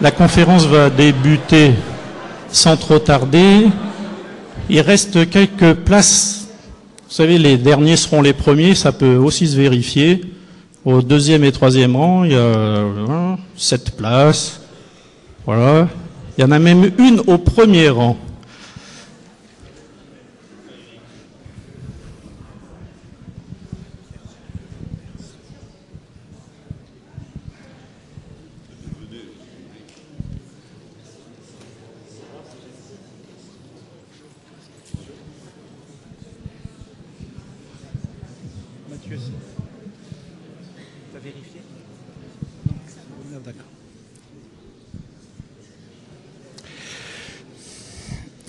La conférence va débuter sans trop tarder. Il reste quelques places. Vous savez, les derniers seront les premiers, ça peut aussi se vérifier. Au deuxième et troisième rang, il y a 7 places. Voilà. Il y en a même une au premier rang.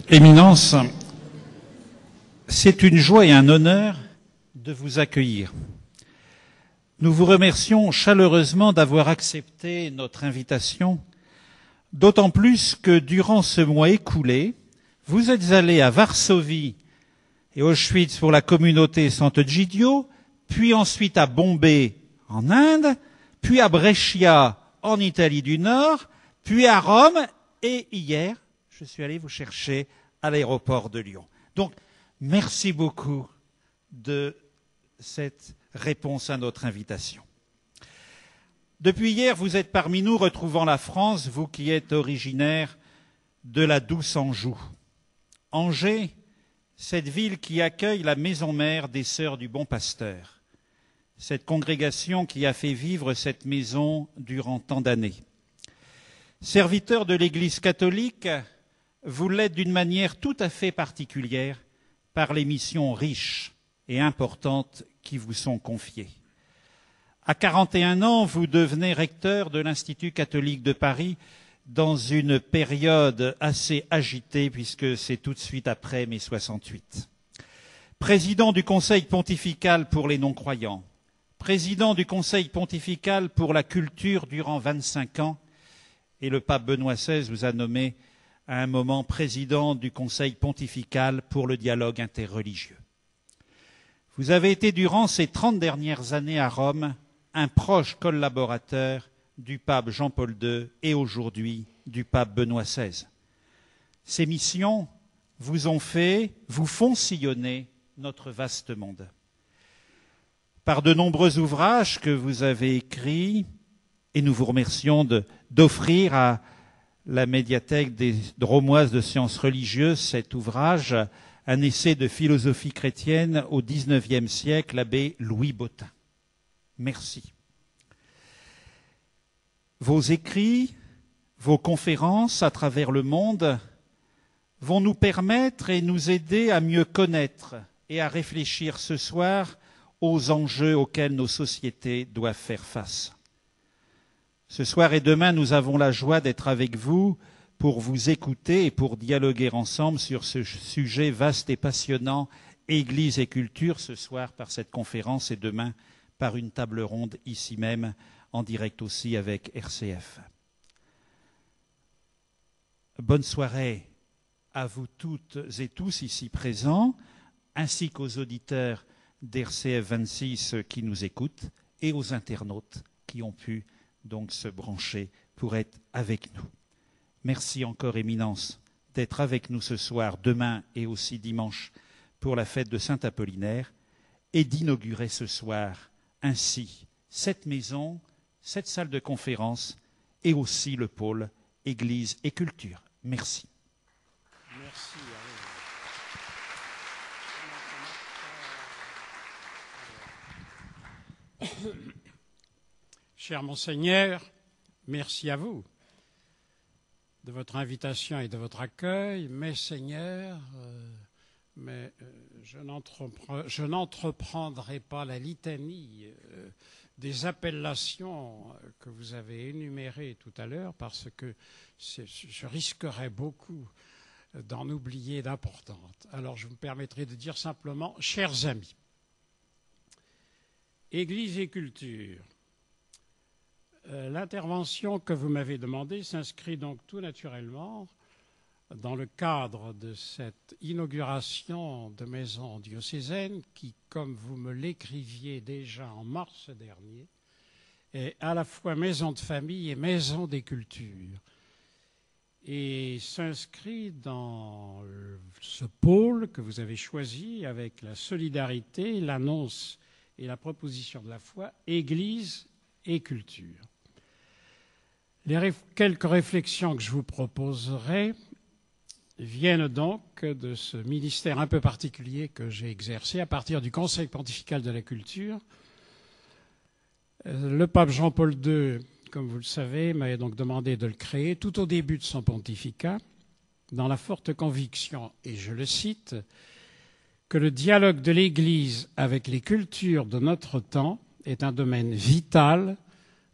Éminence, c'est une joie et un honneur de vous accueillir. Nous vous remercions chaleureusement d'avoir accepté notre invitation, d'autant plus que durant ce mois écoulé, vous êtes allés à Varsovie et Auschwitz pour la communauté Sant'Egidio, puis ensuite à Bombay en Inde, puis à Brescia en Italie du Nord, puis à Rome et hier, je suis allé vous chercher à l'aéroport de Lyon. Donc, merci beaucoup de cette réponse à notre invitation. Depuis hier, vous êtes parmi nous, retrouvant la France, vous qui êtes originaire de la douce Anjou. Angers, cette ville qui accueille la maison mère des Sœurs du Bon Pasteur, cette congrégation qui a fait vivre cette maison durant tant d'années. Serviteur de l'Église catholique, vous l'êtes d'une manière tout à fait particulière par les missions riches et importantes qui vous sont confiées. À 41 ans, vous devenez recteur de l'Institut catholique de Paris dans une période assez agitée puisque c'est tout de suite après mai 68. Président du Conseil pontifical pour les non-croyants, président du Conseil pontifical pour la culture durant 25 ans, et le pape Benoît XVI vous a nommé à un moment président du Conseil pontifical pour le dialogue interreligieux. Vous avez été durant ces 30 dernières années à Rome un proche collaborateur du pape Jean-Paul II et aujourd'hui du pape Benoît XVI. Ces missions vous font sillonner notre vaste monde. Par de nombreux ouvrages que vous avez écrits, et nous vous remercions d'offrir à la médiathèque des Dromoises de sciences religieuses, cet ouvrage, un essai de philosophie chrétienne au XIXe siècle, l'abbé Louis Bottin. Merci. Vos écrits, vos conférences à travers le monde vont nous permettre et nous aider à mieux connaître et à réfléchir ce soir aux enjeux auxquels nos sociétés doivent faire face. Ce soir et demain, nous avons la joie d'être avec vous pour vous écouter et pour dialoguer ensemble sur ce sujet vaste et passionnant, Église et culture, ce soir par cette conférence et demain par une table ronde ici même, en direct aussi avec RCF. Bonne soirée à vous toutes et tous ici présents, ainsi qu'aux auditeurs d'RCF 26 qui nous écoutent et aux internautes qui ont pu donc se brancher pour être avec nous. Merci encore, Éminence, d'être avec nous ce soir, demain et aussi dimanche pour la fête de Saint-Apollinaire et d'inaugurer ce soir ainsi cette maison, cette salle de conférence et aussi le pôle Église et culture. Merci. Merci. Cher Monseigneur, merci à vous de votre invitation et de votre accueil. Messeigneurs, je n'entreprendrai pas la litanie des appellations que vous avez énumérées tout à l'heure parce que je risquerais beaucoup d'en oublier d'importantes. Alors je me permettrai de dire simplement, chers amis, Église et culture. L'intervention que vous m'avez demandée s'inscrit donc tout naturellement dans le cadre de cette inauguration de maison diocésaine qui, comme vous me l'écriviez déjà en mars dernier, est à la fois maison de famille et maison des cultures. et s'inscrit dans ce pôle que vous avez choisi avec la solidarité, l'annonce et la proposition de la foi, Église et culture. Quelques réflexions que je vous proposerai viennent donc de ce ministère un peu particulier que j'ai exercé à partir du Conseil pontifical de la culture. Le pape Jean-Paul II, comme vous le savez, m'avait donc demandé de le créer tout au début de son pontificat, dans la forte conviction, et je le cite, que le dialogue de l'Église avec les cultures de notre temps est un domaine vital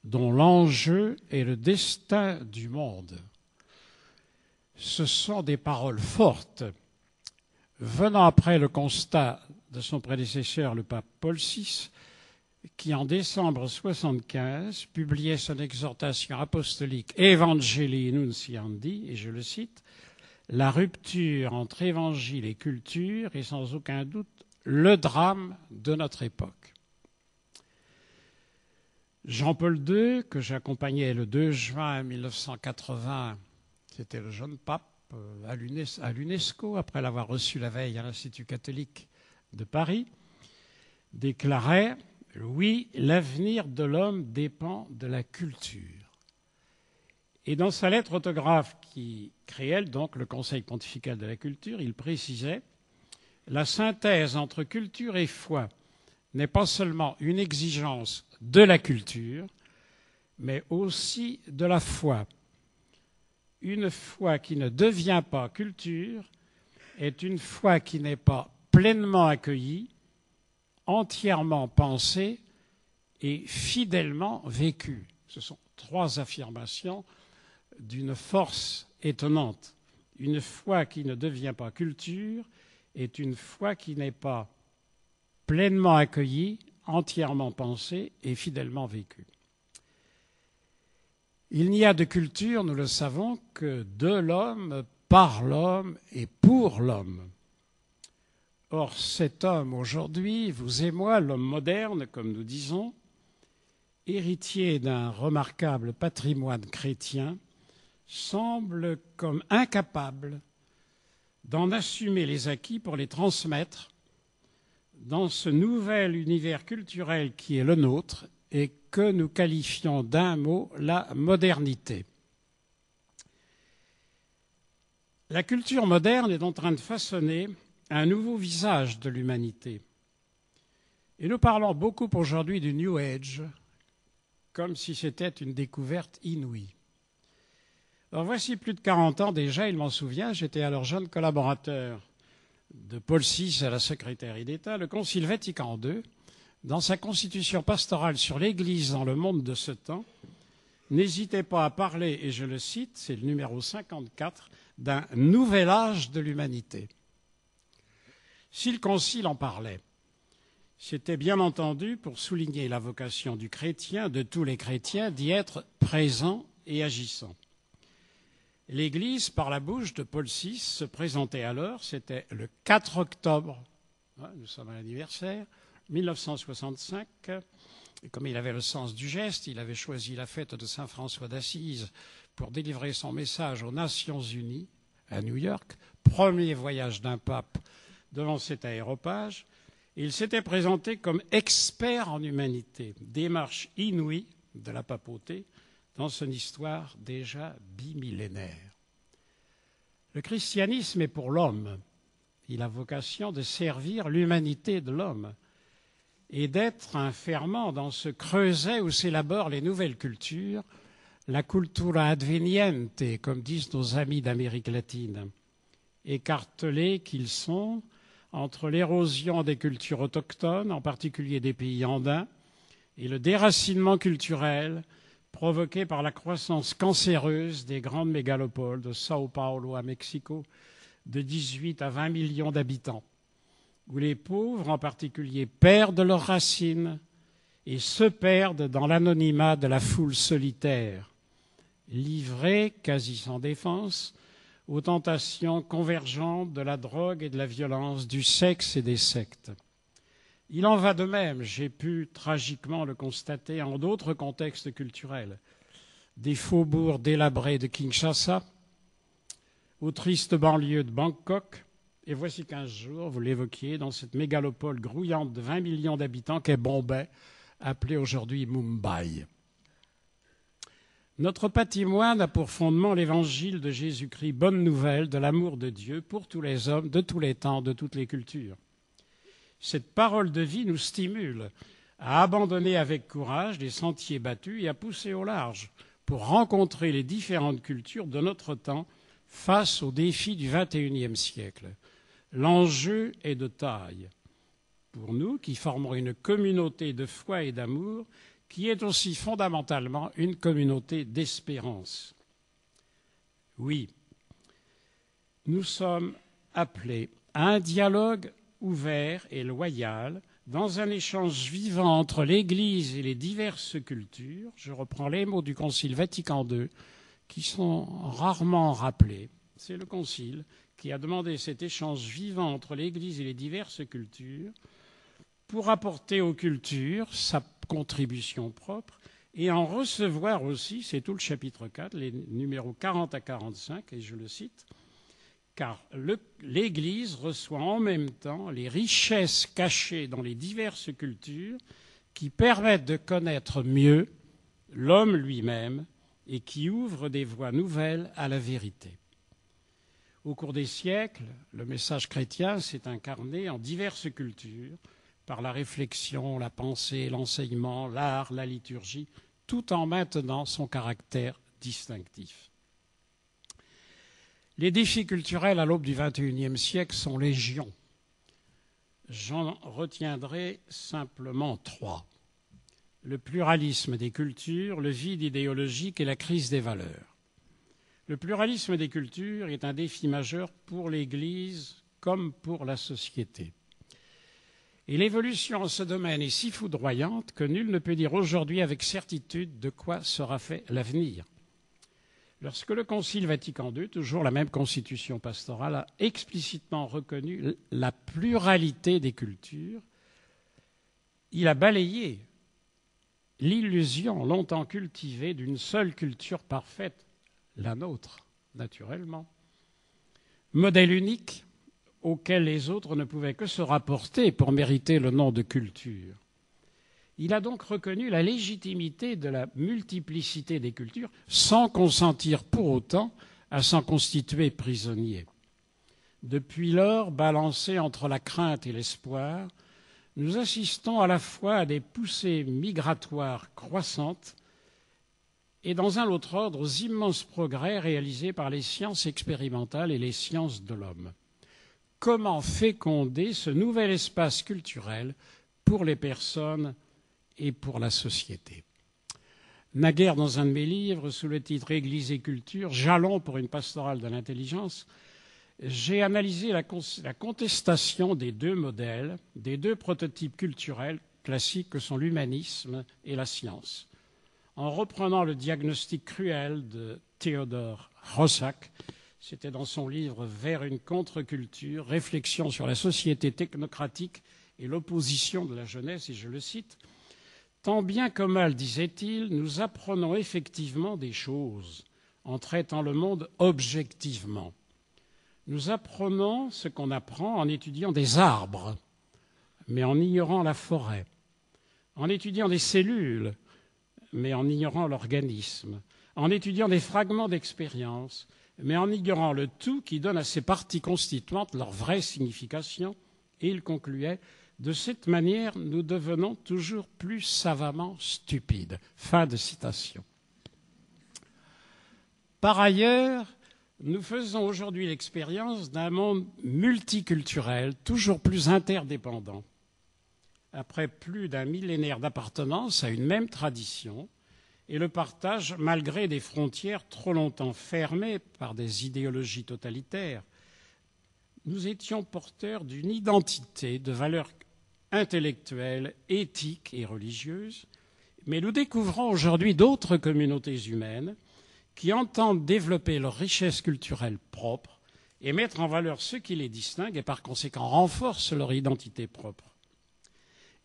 dont l'enjeu est le destin du monde. Ce sont des paroles fortes, venant après le constat de son prédécesseur, le pape Paul VI, qui en décembre 1975 publiait son exhortation apostolique Evangelii Nunciandi, et je le cite, « La rupture entre évangile et culture est sans aucun doute le drame de notre époque ». Jean-Paul II, que j'accompagnais le 2 juin 1980, c'était le jeune pape à l'UNESCO, après l'avoir reçu la veille à l'Institut catholique de Paris, déclarait « Oui, l'avenir de l'homme dépend de la culture ». Et dans sa lettre autographe qui créait donc le Conseil pontifical de la culture, il précisait « La synthèse entre culture et foi n'est pas seulement une exigence de la culture, mais aussi de la foi. Une foi qui ne devient pas culture est une foi qui n'est pas pleinement accueillie, entièrement pensée et fidèlement vécue. » Ce sont trois affirmations d'une force étonnante. Une foi qui ne devient pas culture est une foi qui n'est pas pleinement accueillie, entièrement pensée et fidèlement vécue. Il n'y a de culture, nous le savons, que de l'homme, par l'homme et pour l'homme. Or, cet homme aujourd'hui, vous et moi, l'homme moderne, comme nous disons, héritier d'un remarquable patrimoine chrétien, semble comme incapable d'en assumer les acquis pour les transmettre dans ce nouvel univers culturel qui est le nôtre et que nous qualifions d'un mot la modernité. La culture moderne est en train de façonner un nouveau visage de l'humanité. Et nous parlons beaucoup aujourd'hui du New Age, comme si c'était une découverte inouïe. Alors voici plus de 40 ans déjà, il m'en souvient, j'étais alors jeune collaborateur de Paul VI à la secrétaire d'État, le Concile Vatican II, dans sa constitution pastorale sur l'Église dans le monde de ce temps, n'hésitait pas à parler, et je le cite, c'est le numéro 54, d'un nouvel âge de l'humanité. Si le Concile en parlait, c'était bien entendu pour souligner la vocation du chrétien, de tous les chrétiens, d'y être présents et agissants. L'Église, par la bouche de Paul VI, se présentait alors, c'était le 4 octobre, nous sommes à l'anniversaire, 1965, et comme il avait le sens du geste, il avait choisi la fête de Saint François d'Assise pour délivrer son message aux Nations Unies, à New York, premier voyage d'un pape devant cet aéropage. Il s'était présenté comme expert en humanité, démarche inouïe de la papauté, dans son histoire déjà bimillénaire. Le christianisme est pour l'homme. Il a vocation de servir l'humanité de l'homme et d'être un ferment dans ce creuset où s'élaborent les nouvelles cultures, la cultura adveniente, comme disent nos amis d'Amérique latine, écartelés qu'ils sont entre l'érosion des cultures autochtones, en particulier des pays andins, et le déracinement culturel provoqué par la croissance cancéreuse des grandes mégalopoles de Sao Paulo à Mexico, de 18 à 20 millions d'habitants, où les pauvres en particulier perdent leurs racines et se perdent dans l'anonymat de la foule solitaire, livrés, quasi sans défense, aux tentations convergentes de la drogue et de la violence, du sexe et des sectes. Il en va de même, j'ai pu tragiquement le constater en d'autres contextes culturels, des faubourgs délabrés de Kinshasa, aux tristes banlieues de Bangkok. Et voici 15 jours, vous l'évoquiez, dans cette mégalopole grouillante de 20 millions d'habitants qu'est Bombay, appelée aujourd'hui Mumbai. Notre patrimoine a pour fondement l'évangile de Jésus-Christ, bonne nouvelle de l'amour de Dieu pour tous les hommes, de tous les temps, de toutes les cultures. Cette parole de vie nous stimule à abandonner avec courage les sentiers battus et à pousser au large pour rencontrer les différentes cultures de notre temps face aux défis du XXIe siècle. L'enjeu est de taille pour nous qui formons une communauté de foi et d'amour qui est aussi fondamentalement une communauté d'espérance. Oui, nous sommes appelés à un dialogue ouvert et loyal dans un échange vivant entre l'Église et les diverses cultures. Je reprends les mots du Concile Vatican II qui sont rarement rappelés. C'est le Concile qui a demandé cet échange vivant entre l'Église et les diverses cultures pour apporter aux cultures sa contribution propre et en recevoir aussi, c'est tout le chapitre 4, les numéros 40 à 45, et je le cite, car l'Église reçoit en même temps les richesses cachées dans les diverses cultures qui permettent de connaître mieux l'homme lui-même et qui ouvrent des voies nouvelles à la vérité. Au cours des siècles, le message chrétien s'est incarné en diverses cultures par la réflexion, la pensée, l'enseignement, l'art, la liturgie, tout en maintenant son caractère distinctif. Les défis culturels à l'aube du XXIe siècle sont légion. J'en retiendrai simplement 3. Le pluralisme des cultures, le vide idéologique et la crise des valeurs. Le pluralisme des cultures est un défi majeur pour l'Église comme pour la société. Et l'évolution en ce domaine est si foudroyante que nul ne peut dire aujourd'hui avec certitude de quoi sera fait l'avenir. Lorsque le Concile Vatican II, toujours la même constitution pastorale, a explicitement reconnu la pluralité des cultures, il a balayé l'illusion longtemps cultivée d'une seule culture parfaite, la nôtre, naturellement. Modèle unique auquel les autres ne pouvaient que se rapporter pour mériter le nom de culture. Il a donc reconnu la légitimité de la multiplicité des cultures sans consentir pour autant à s'en constituer prisonnier. Depuis lors, balancés entre la crainte et l'espoir, nous assistons à la fois à des poussées migratoires croissantes et dans un autre ordre aux immenses progrès réalisés par les sciences expérimentales et les sciences de l'homme. Comment féconder ce nouvel espace culturel pour les personnes et pour la société? Naguère, dans un de mes livres, sous le titre « Église et culture, jalons pour une pastorale de l'intelligence », j'ai analysé la contestation des deux modèles, des deux prototypes culturels classiques que sont l'humanisme et la science. En reprenant le diagnostic cruel de Theodore Roszak, c'était dans son livre « Vers une contre-culture, réflexion sur la société technocratique et l'opposition de la jeunesse », et je le cite, « Tant bien que mal, disait-il, nous apprenons effectivement des choses en traitant le monde objectivement. Nous apprenons ce qu'on apprend en étudiant des arbres, mais en ignorant la forêt, en étudiant des cellules, mais en ignorant l'organisme, en étudiant des fragments d'expérience, mais en ignorant le tout qui donne à ces parties constituantes leur vraie signification. » Et il concluait, « De cette manière, nous devenons toujours plus savamment stupides. » Fin de citation. Par ailleurs, nous faisons aujourd'hui l'expérience d'un monde multiculturel, toujours plus interdépendant. Après plus d'un millénaire d'appartenance à une même tradition et le partage malgré des frontières trop longtemps fermées par des idéologies totalitaires, nous étions porteurs d'une identité de valeurs intellectuelles, éthiques et religieuses, mais nous découvrons aujourd'hui d'autres communautés humaines qui entendent développer leur richesse culturelle propre et mettre en valeur ce qui les distingue et par conséquent renforce leur identité propre.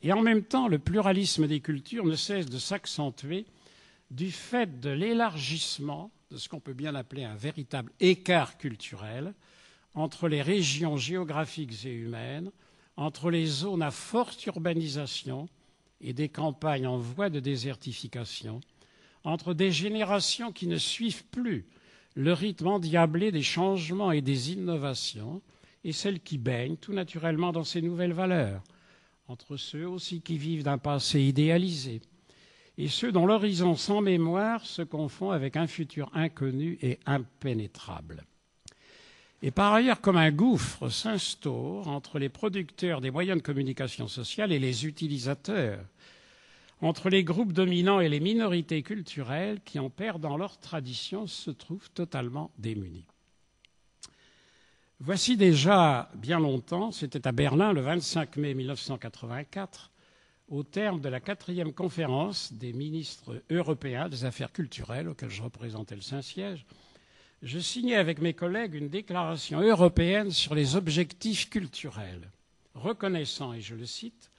Et en même temps, le pluralisme des cultures ne cesse de s'accentuer du fait de l'élargissement de ce qu'on peut bien appeler un véritable écart culturel entre les régions géographiques et humaines, entre les zones à forte urbanisation et des campagnes en voie de désertification, entre des générations qui ne suivent plus le rythme endiablé des changements et des innovations et celles qui baignent tout naturellement dans ces nouvelles valeurs, entre ceux aussi qui vivent d'un passé idéalisé et ceux dont l'horizon sans mémoire se confond avec un futur inconnu et impénétrable. Et par ailleurs, comme un gouffre s'instaure entre les producteurs des moyens de communication sociale et les utilisateurs, entre les groupes dominants et les minorités culturelles qui, en perdant leur tradition, se trouvent totalement démunis. Voici déjà bien longtemps, c'était à Berlin le 25 mai 1984, au terme de la 4e conférence des ministres européens des affaires culturelles, auxquels je représentais le Saint-Siège, je signais avec mes collègues une déclaration européenne sur les objectifs culturels, reconnaissant, et je le cite,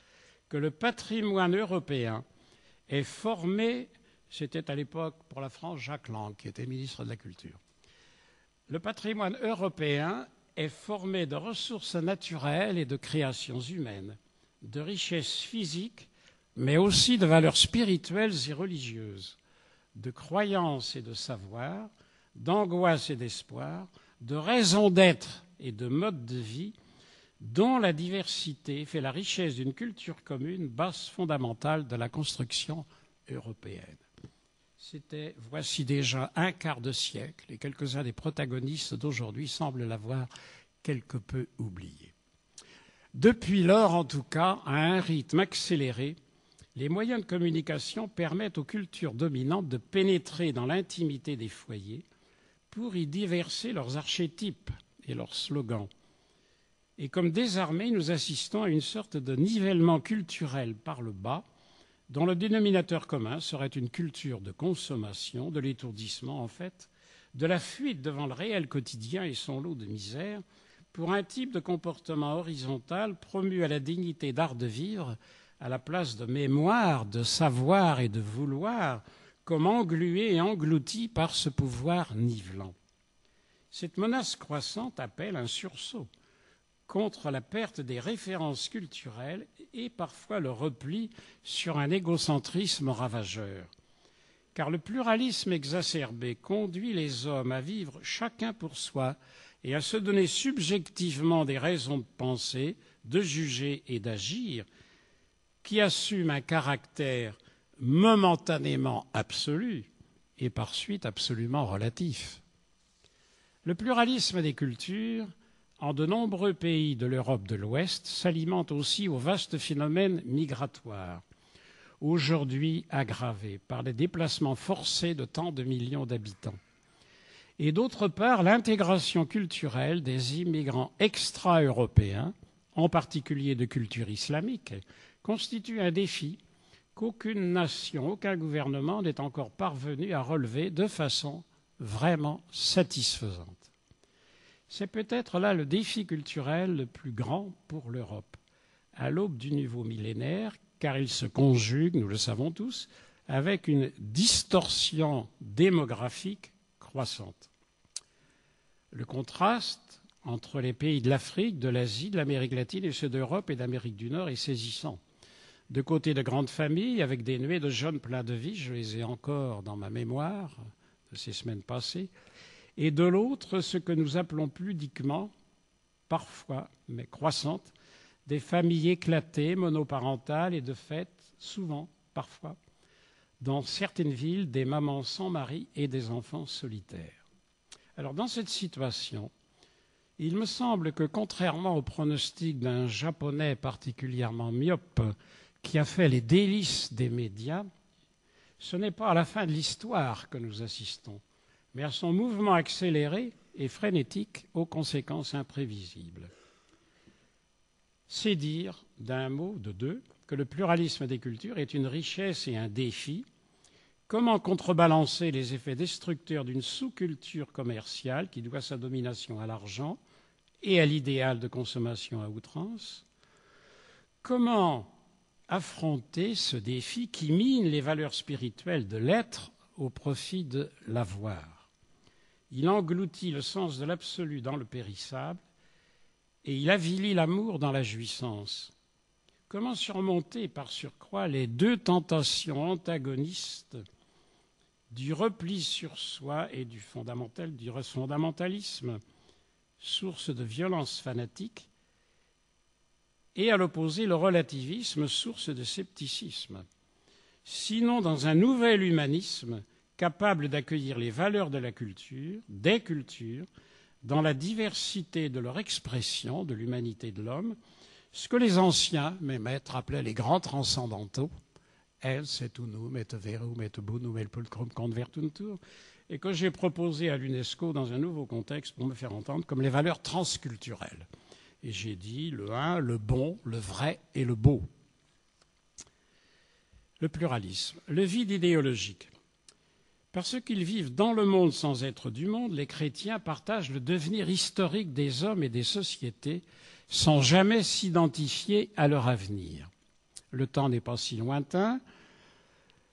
que le patrimoine européen est formé, c'était à l'époque pour la France Jacques Lang, qui était ministre de la Culture. Le patrimoine européen est formé de ressources naturelles et de créations humaines, de richesses physiques, mais aussi de valeurs spirituelles et religieuses, de croyances et de savoirs, d'angoisse et d'espoir, de raison d'être et de mode de vie, dont la diversité fait la richesse d'une culture commune, base fondamentale de la construction européenne. C'était, voici déjà un quart de siècle, et quelques-uns des protagonistes d'aujourd'hui semblent l'avoir quelque peu oublié. Depuis lors, en tout cas, à un rythme accéléré, les moyens de communication permettent aux cultures dominantes de pénétrer dans l'intimité des foyers pour y déverser leurs archétypes et leurs slogans. Et comme désarmés, nous assistons à une sorte de nivellement culturel par le bas, dont le dénominateur commun serait une culture de consommation, de l'étourdissement en fait, de la fuite devant le réel quotidien et son lot de misère, pour un type de comportement horizontal promu à la dignité d'art de vivre, à la place de mémoire, de savoir et de vouloir, comme englué et englouti par ce pouvoir nivelant. Cette menace croissante appelle un sursaut contre la perte des références culturelles et parfois le repli sur un égocentrisme ravageur. Car le pluralisme exacerbé conduit les hommes à vivre chacun pour soi et à se donner subjectivement des raisons de penser, de juger et d'agir qui assument un caractère momentanément absolu et par suite absolument relatif. Le pluralisme des cultures, en de nombreux pays de l'Europe de l'Ouest, s'alimente aussi au vaste phénomène migratoire, aujourd'hui aggravé par les déplacements forcés de tant de millions d'habitants. Et d'autre part, l'intégration culturelle des immigrants extra-européens, en particulier de culture islamique, constitue un défi qu'aucune nation, aucun gouvernement n'est encore parvenu à relever de façon vraiment satisfaisante. C'est peut-être là le défi culturel le plus grand pour l'Europe, à l'aube du nouveau millénaire, car il se conjugue, nous le savons tous, avec une distorsion démographique croissante. Le contraste entre les pays de l'Afrique, de l'Asie, de l'Amérique latine et ceux d'Europe et d'Amérique du Nord est saisissant. De côté de grandes familles, avec des nuées de jeunes pleins de vie, je les ai encore dans ma mémoire de ces semaines passées, et de l'autre, ce que nous appelons pudiquement, parfois, mais croissantes, des familles éclatées, monoparentales et de fait, souvent, parfois, dans certaines villes, des mamans sans mari et des enfants solitaires. Alors, dans cette situation, il me semble que, contrairement au pronostic d'un Japonais particulièrement myope qui a fait les délices des médias, ce n'est pas à la fin de l'histoire que nous assistons, mais à son mouvement accéléré et frénétique aux conséquences imprévisibles. C'est dire, d'un mot, de deux, que le pluralisme des cultures est une richesse et un défi. Comment contrebalancer les effets destructeurs d'une sous-culture commerciale qui doit sa domination à l'argent et à l'idéal de consommation à outrance? Comment affronter ce défi qui mine les valeurs spirituelles de l'être au profit de l'avoir? Il engloutit le sens de l'absolu dans le périssable et il avilit l'amour dans la jouissance. Comment surmonter par surcroît les deux tentations antagonistes du repli sur soi et du fondamentalisme, source de violence fanatique, et à l'opposé le relativisme, source de scepticisme, sinon dans un nouvel humanisme capable d'accueillir les valeurs de la culture, des cultures, dans la diversité de leur expression, de l'humanité de l'homme, ce que les anciens, mes maîtres, appelaient les grands transcendantaux, Els et unum et verum et bonum et pulchrum convertuntur, et que j'ai proposé à l'UNESCO dans un nouveau contexte pour me faire entendre comme les valeurs transculturelles. Et j'ai dit le un, le bon, le vrai et le beau. Le pluralisme, le vide idéologique. Parce qu'ils vivent dans le monde sans être du monde, les chrétiens partagent le devenir historique des hommes et des sociétés sans jamais s'identifier à leur avenir. Le temps n'est pas si lointain,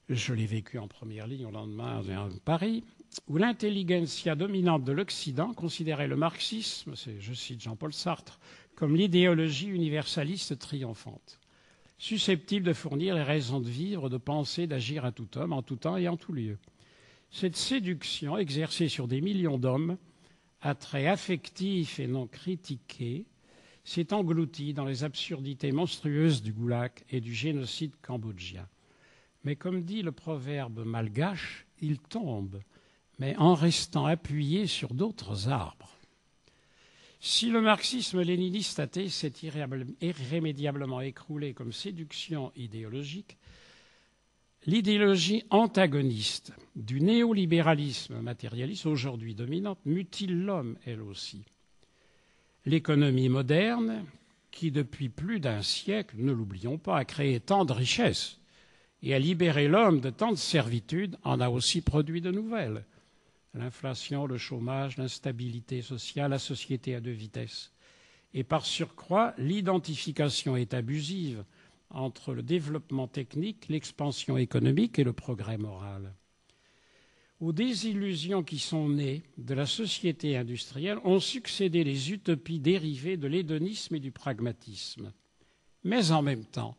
je l'ai vécu en première ligne au lendemain de Paris, où l'intelligentsia dominante de l'Occident considérait le marxisme, je cite Jean-Paul Sartre, comme l'idéologie universaliste triomphante, susceptible de fournir les raisons de vivre, de penser, d'agir à tout homme, en tout temps et en tout lieu. Cette séduction exercée sur des millions d'hommes, à traits affectifs et non critiqués, s'est engloutie dans les absurdités monstrueuses du goulag et du génocide cambodgien. Mais comme dit le proverbe malgache, il tombe, mais en restant appuyé sur d'autres arbres. Si le marxisme-léniniste athée s'est irrémédiablement écroulé comme séduction idéologique, l'idéologie antagoniste du néolibéralisme matérialiste, aujourd'hui dominante, mutile l'homme, elle aussi. L'économie moderne, qui depuis plus d'un siècle, ne l'oublions pas, a créé tant de richesses et a libéré l'homme de tant de servitudes, en a aussi produit de nouvelles. L'inflation, le chômage, l'instabilité sociale, la société à deux vitesses. Et par surcroît, l'identification est abusive entre le développement technique, l'expansion économique et le progrès moral. Aux désillusions qui sont nées de la société industrielle ont succédé les utopies dérivées de l'hédonisme et du pragmatisme. Mais en même temps,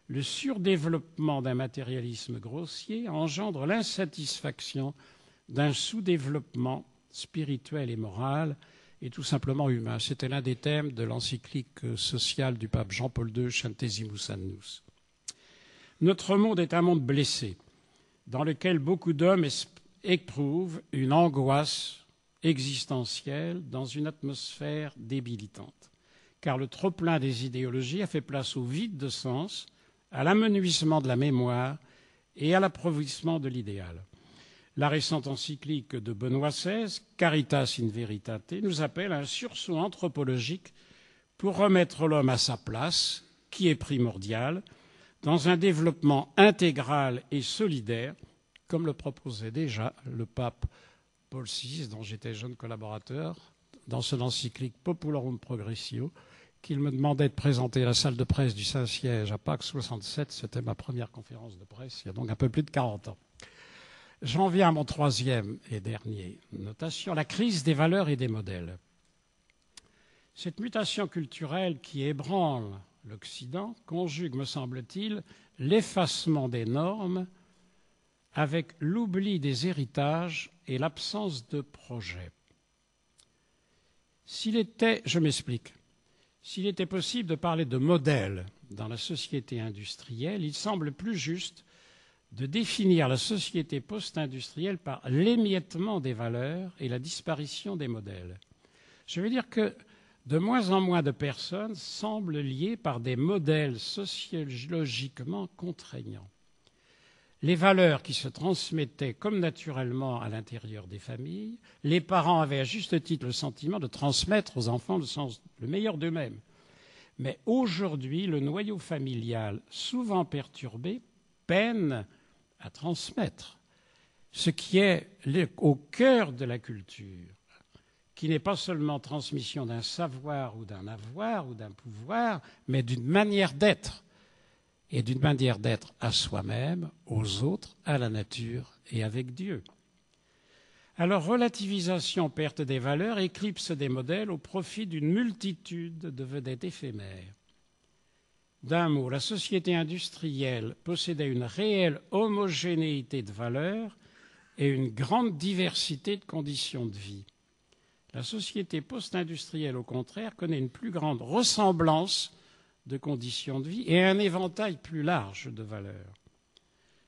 le surdéveloppement d'un matérialisme grossier engendre l'insatisfaction d'un sous-développement spirituel et moral et tout simplement humain. C'était l'un des thèmes de l'encyclique sociale du pape Jean-Paul II, Centesimus Annus. Notre monde est un monde blessé, dans lequel beaucoup d'hommes éprouvent une angoisse existentielle dans une atmosphère débilitante. Car le trop-plein des idéologies a fait place au vide de sens, à l'amenuisement de la mémoire et à l'appauvrissement de l'idéal. La récente encyclique de Benoît XVI, Caritas in Veritate, nous appelle à un sursaut anthropologique pour remettre l'homme à sa place, qui est primordiale, dans un développement intégral et solidaire, comme le proposait déjà le pape Paul VI, dont j'étais jeune collaborateur, dans son encyclique Populorum Progressio, qu'il me demandait de présenter à la salle de presse du Saint-Siège à Pâques 67. C'était ma première conférence de presse, il y a donc un peu plus de 40 ans. J'en viens à mon troisième et dernier notation, la crise des valeurs et des modèles. Cette mutation culturelle qui ébranle l'Occident conjugue, me semble-t-il, l'effacement des normes avec l'oubli des héritages et l'absence de projet. Je m'explique. S'il était possible de parler de modèle dans la société industrielle, il semble plus juste de définir la société post-industrielle par l'émiettement des valeurs et la disparition des modèles. Je veux dire que de moins en moins de personnes semblent liées par des modèles sociologiquement contraignants. Les valeurs qui se transmettaient comme naturellement à l'intérieur des familles, les parents avaient à juste titre le sentiment de transmettre aux enfants le meilleur d'eux-mêmes. Mais aujourd'hui, le noyau familial, souvent perturbé, peine à transmettre ce qui est au cœur de la culture, qui n'est pas seulement transmission d'un savoir ou d'un avoir ou d'un pouvoir, mais d'une manière d'être, et d'une manière d'être à soi-même, aux autres, à la nature et avec Dieu. Alors, relativisation, perte des valeurs, éclipse des modèles au profit d'une multitude de vedettes éphémères. D'un mot, la société industrielle possédait une réelle homogénéité de valeurs et une grande diversité de conditions de vie. La société post-industrielle, au contraire, connaît une plus grande ressemblance de conditions de vie et un éventail plus large de valeurs.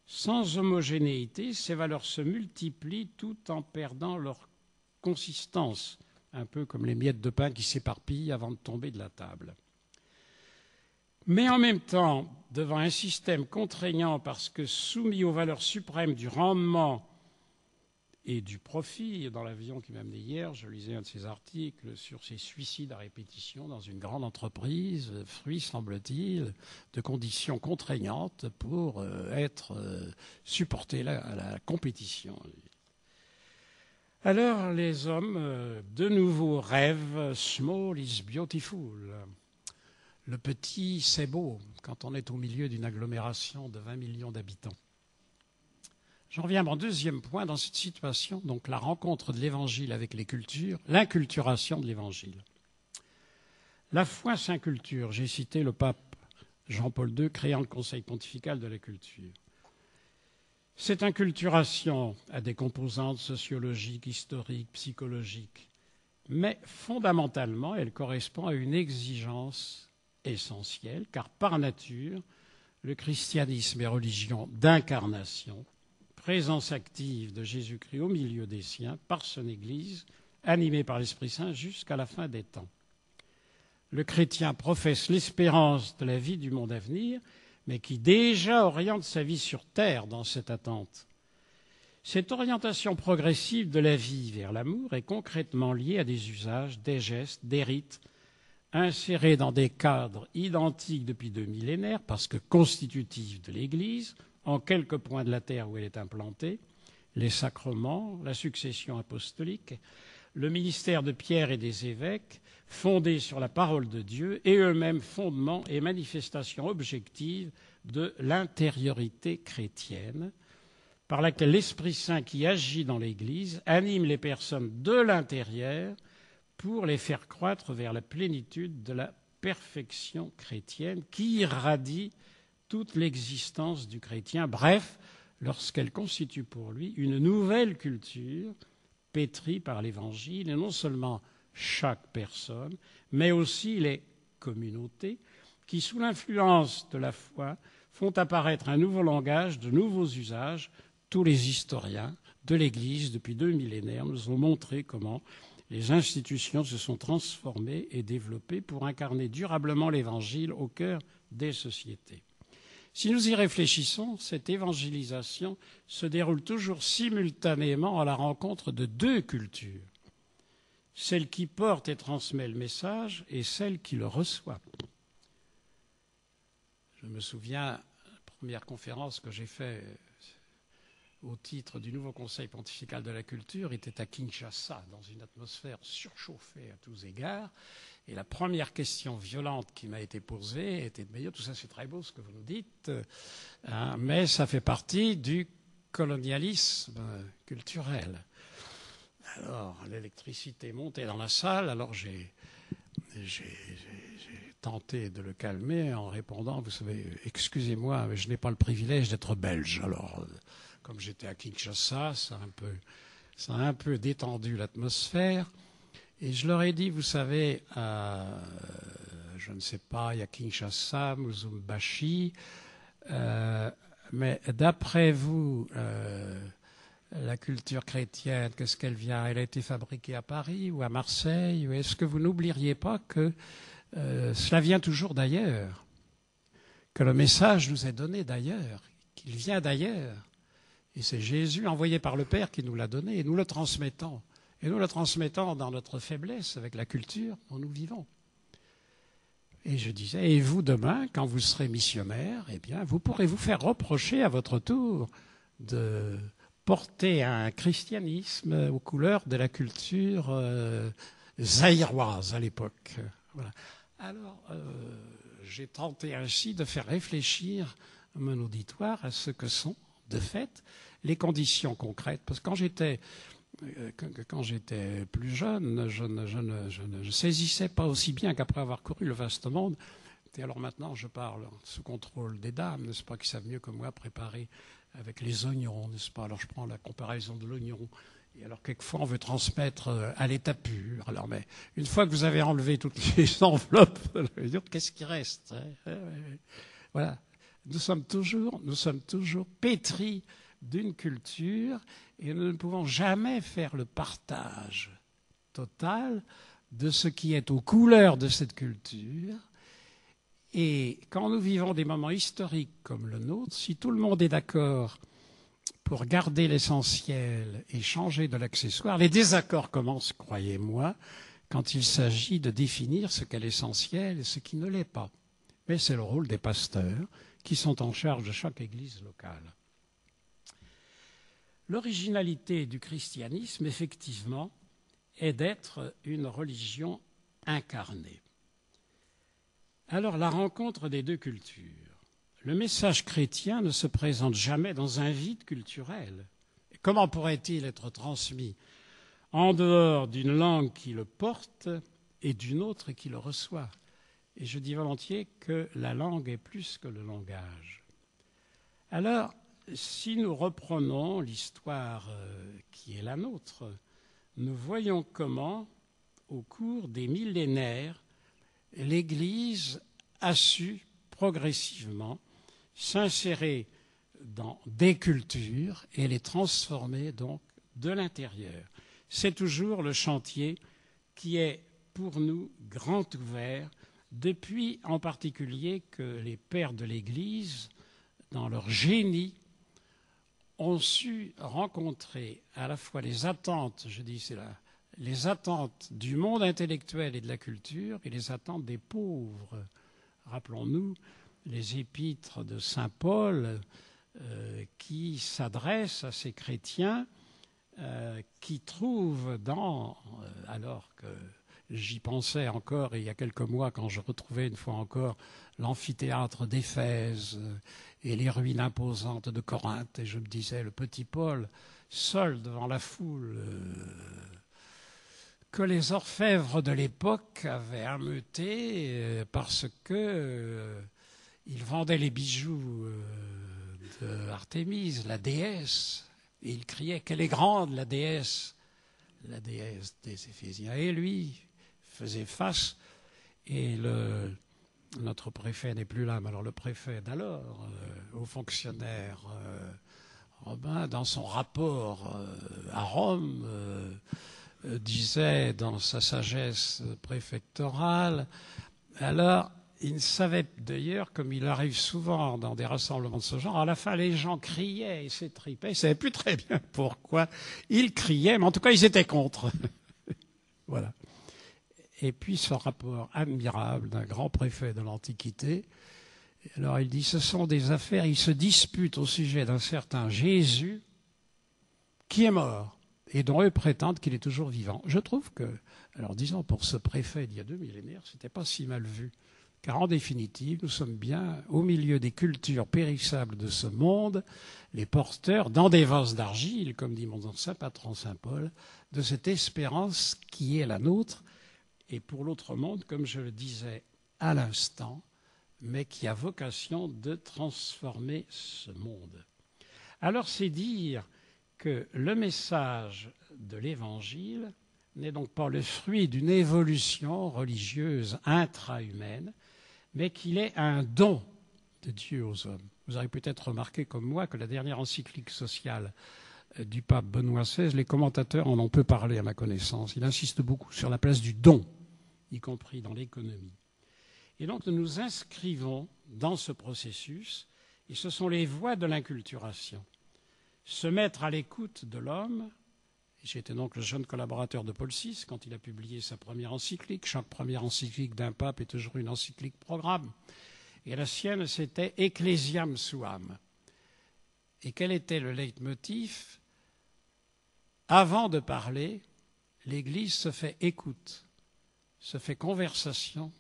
Sans homogénéité, ces valeurs se multiplient tout en perdant leur consistance, un peu comme les miettes de pain qui s'éparpillent avant de tomber de la table. Mais en même temps, devant un système contraignant parce que soumis aux valeurs suprêmes du rendement et du profit, dans l'avion qui m'a amené hier, je lisais un de ses articles sur ces suicides à répétition dans une grande entreprise, fruit, semble-t-il, de conditions contraignantes pour être supportés à la compétition. Alors les hommes, de nouveau, rêvent « small is beautiful ». Le petit, c'est beau quand on est au milieu d'une agglomération de 20 millions d'habitants. J'en reviens à mon deuxième point dans cette situation, donc la rencontre de l'Évangile avec les cultures, l'inculturation de l'Évangile. La foi s'inculture. J'ai cité le pape Jean-Paul II créant le Conseil pontifical de la culture. Cette inculturation a des composantes sociologiques, historiques, psychologiques, mais fondamentalement, elle correspond à une exigence essentielle, car par nature, le christianisme est religion d'incarnation, présence active de Jésus-Christ au milieu des siens, par son Église, animée par l'Esprit Saint jusqu'à la fin des temps. Le chrétien professe l'espérance de la vie du monde à venir, mais qui déjà oriente sa vie sur terre dans cette attente. Cette orientation progressive de la vie vers l'amour est concrètement liée à des usages, des gestes, des rites, insérés dans des cadres identiques depuis 2 millénaires, parce que constitutifs de l'Église, en quelques points de la terre où elle est implantée, les sacrements, la succession apostolique, le ministère de Pierre et des évêques, fondés sur la parole de Dieu, et eux-mêmes fondements et manifestations objectives de l'intériorité chrétienne, par laquelle l'Esprit Saint qui agit dans l'Église anime les personnes de l'intérieur pour les faire croître vers la plénitude de la perfection chrétienne qui irradie toute l'existence du chrétien, bref, lorsqu'elle constitue pour lui une nouvelle culture pétrie par l'Évangile, et non seulement chaque personne, mais aussi les communautés qui, sous l'influence de la foi, font apparaître un nouveau langage, de nouveaux usages. Tous les historiens de l'Église, depuis 2 millénaires, nous ont montré comment les institutions se sont transformées et développées pour incarner durablement l'Évangile au cœur des sociétés. Si nous y réfléchissons, cette évangélisation se déroule toujours simultanément à la rencontre de 2 cultures, celle qui porte et transmet le message et celle qui le reçoit. Je me souviens, la première conférence que j'ai faite au titre du nouveau Conseil pontifical de la culture était à Kinshasa, dans une atmosphère surchauffée à tous égards. Et la première question violente qui m'a été posée était de me dire, tout ça c'est très beau ce que vous nous dites, mais ça fait partie du colonialisme culturel. Alors l'électricité montait dans la salle, alors j'ai tenté de le calmer en répondant, vous savez, excusez-moi, mais je n'ai pas le privilège d'être belge. Alors, comme j'étais à Kinshasa, ça a un peu détendu l'atmosphère. Et je leur ai dit, vous savez, je ne sais pas, il y a Kinshasa, Lubumbashi, mais d'après vous, la culture chrétienne, qu'est-ce qu'elle vient? Elle a été fabriquée à Paris ou à Marseille? Ou est-ce que vous n'oublieriez pas que cela vient toujours d'ailleurs, que le message nous est donné d'ailleurs, qu'il vient d'ailleurs? Et c'est Jésus envoyé par le Père qui nous l'a donné, et nous le transmettons. Et nous le transmettons dans notre faiblesse avec la culture dont nous vivons. Et je disais, et vous demain, quand vous serez missionnaire, eh bien, vous pourrez vous faire reprocher à votre tour de porter un christianisme aux couleurs de la culture zaïroise à l'époque. Voilà. Alors, j'ai tenté ainsi de faire réfléchir mon auditoire à ce que sont, de fait, les conditions concrètes. Parce que quand j'étais que quand j'étais plus jeune, je ne saisissais pas aussi bien qu'après avoir couru le vaste monde. Et alors maintenant, je parle sous contrôle des dames, n'est-ce pas, qui savent mieux que moi préparer avec les oignons, n'est-ce pas. Alors je prends la comparaison de l'oignon. Et alors quelquefois, on veut transmettre à l'état pur. Alors, mais une fois que vous avez enlevé toutes les enveloppes, qu'est-ce qui reste, hein? Voilà. Nous sommes toujours pétris d'une culture et nous ne pouvons jamais faire le partage total de ce qui est aux couleurs de cette culture. Et quand nous vivons des moments historiques comme le nôtre, si tout le monde est d'accord pour garder l'essentiel et changer de l'accessoire, les désaccords commencent, croyez-moi, quand il s'agit de définir ce qu'est l'essentiel et ce qui ne l'est pas. Mais c'est le rôle des pasteurs qui sont en charge de chaque église locale. L'originalité du christianisme, effectivement, est d'être une religion incarnée. Alors, la rencontre des deux cultures. Le message chrétien ne se présente jamais dans un vide culturel. Comment pourrait-il être transmis en dehors d'une langue qui le porte et d'une autre qui le reçoit? Et je dis volontiers que la langue est plus que le langage. Alors, si nous reprenons l'histoire qui est la nôtre, nous voyons comment, au cours des millénaires, l'Église a su progressivement s'insérer dans des cultures et les transformer donc de l'intérieur. C'est toujours le chantier qui est pour nous grand ouvert, depuis en particulier que les pères de l'Église, dans leur génie, ont su rencontrer à la fois les attentes, je dis c'est là, les attentes du monde intellectuel et de la culture et les attentes des pauvres. Rappelons-nous les épîtres de saint Paul qui s'adressent à ces chrétiens qui trouvent alors que j'y pensais encore il y a quelques mois quand je retrouvais une fois encore l'amphithéâtre d'Éphèse et les ruines imposantes de Corinthe, et je me disais, le petit Paul, seul devant la foule, que les orfèvres de l'époque avaient ameuté parce que ils vendaient les bijoux d'Artémise, la déesse, et ils criaient qu'elle est grande, la déesse des Éphésiens. Et lui faisait face, et notre préfet n'est plus là, mais alors le préfet d'alors, au fonctionnaire romain, dans son rapport à Rome, disait dans sa sagesse préfectorale, alors il savait d'ailleurs, comme il arrive souvent dans des rassemblements de ce genre, à la fin les gens criaient et s'étripaient, ils ne savaient plus très bien pourquoi ils criaient, mais en tout cas ils étaient contre. Voilà. Et puis ce rapport admirable d'un grand préfet de l'Antiquité, alors il dit, ce sont des affaires, ils se disputent au sujet d'un certain Jésus qui est mort et dont eux prétendent qu'il est toujours vivant. Je trouve que, alors disons pour ce préfet d'il y a 2 millénaires, c'était pas si mal vu, car en définitive, nous sommes bien au milieu des cultures périssables de ce monde, les porteurs dans des vases d'argile, comme dit mon saint patron saint Paul, de cette espérance qui est la nôtre, et pour l'autre monde, comme je le disais à l'instant, mais qui a vocation de transformer ce monde. Alors c'est dire que le message de l'Évangile n'est donc pas le fruit d'une évolution religieuse intra-humaine, mais qu'il est un don de Dieu aux hommes. Vous avez peut-être remarqué comme moi que la dernière encyclique sociale du pape Benoît XVI, les commentateurs en ont peu parlé à ma connaissance. Il insiste beaucoup sur la place du don, y compris dans l'économie. Et donc nous nous inscrivons dans ce processus, et ce sont les voies de l'inculturation. Se mettre à l'écoute de l'homme. J'étais donc le jeune collaborateur de Paul VI quand il a publié sa première encyclique. Chaque première encyclique d'un pape est toujours une encyclique programme. Et la sienne, c'était Ecclesiam Suam. Et quel était le leitmotiv? Avant de parler, l'Église se fait écoute, se fait conversation,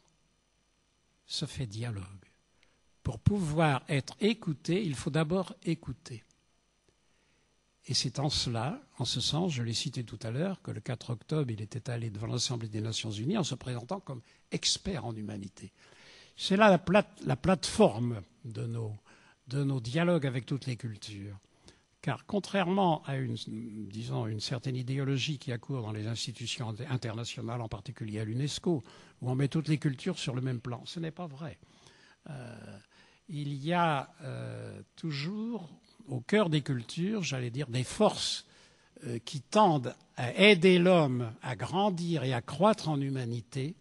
se fait dialogue. Pour pouvoir être écouté, il faut d'abord écouter. Et c'est en cela, en ce sens, je l'ai cité tout à l'heure, que le 4 octobre, il était allé devant l'Assemblée des Nations Unies en se présentant comme expert en humanité. C'est là la plateforme de nos dialogues avec toutes les cultures. Car contrairement à une certaine idéologie qui accourt dans les institutions internationales, en particulier à l'UNESCO, où on met toutes les cultures sur le même plan, ce n'est pas vrai. Il y a toujours au cœur des cultures, j'allais dire, des forces qui tendent à aider l'homme à grandir et à croître en humanité.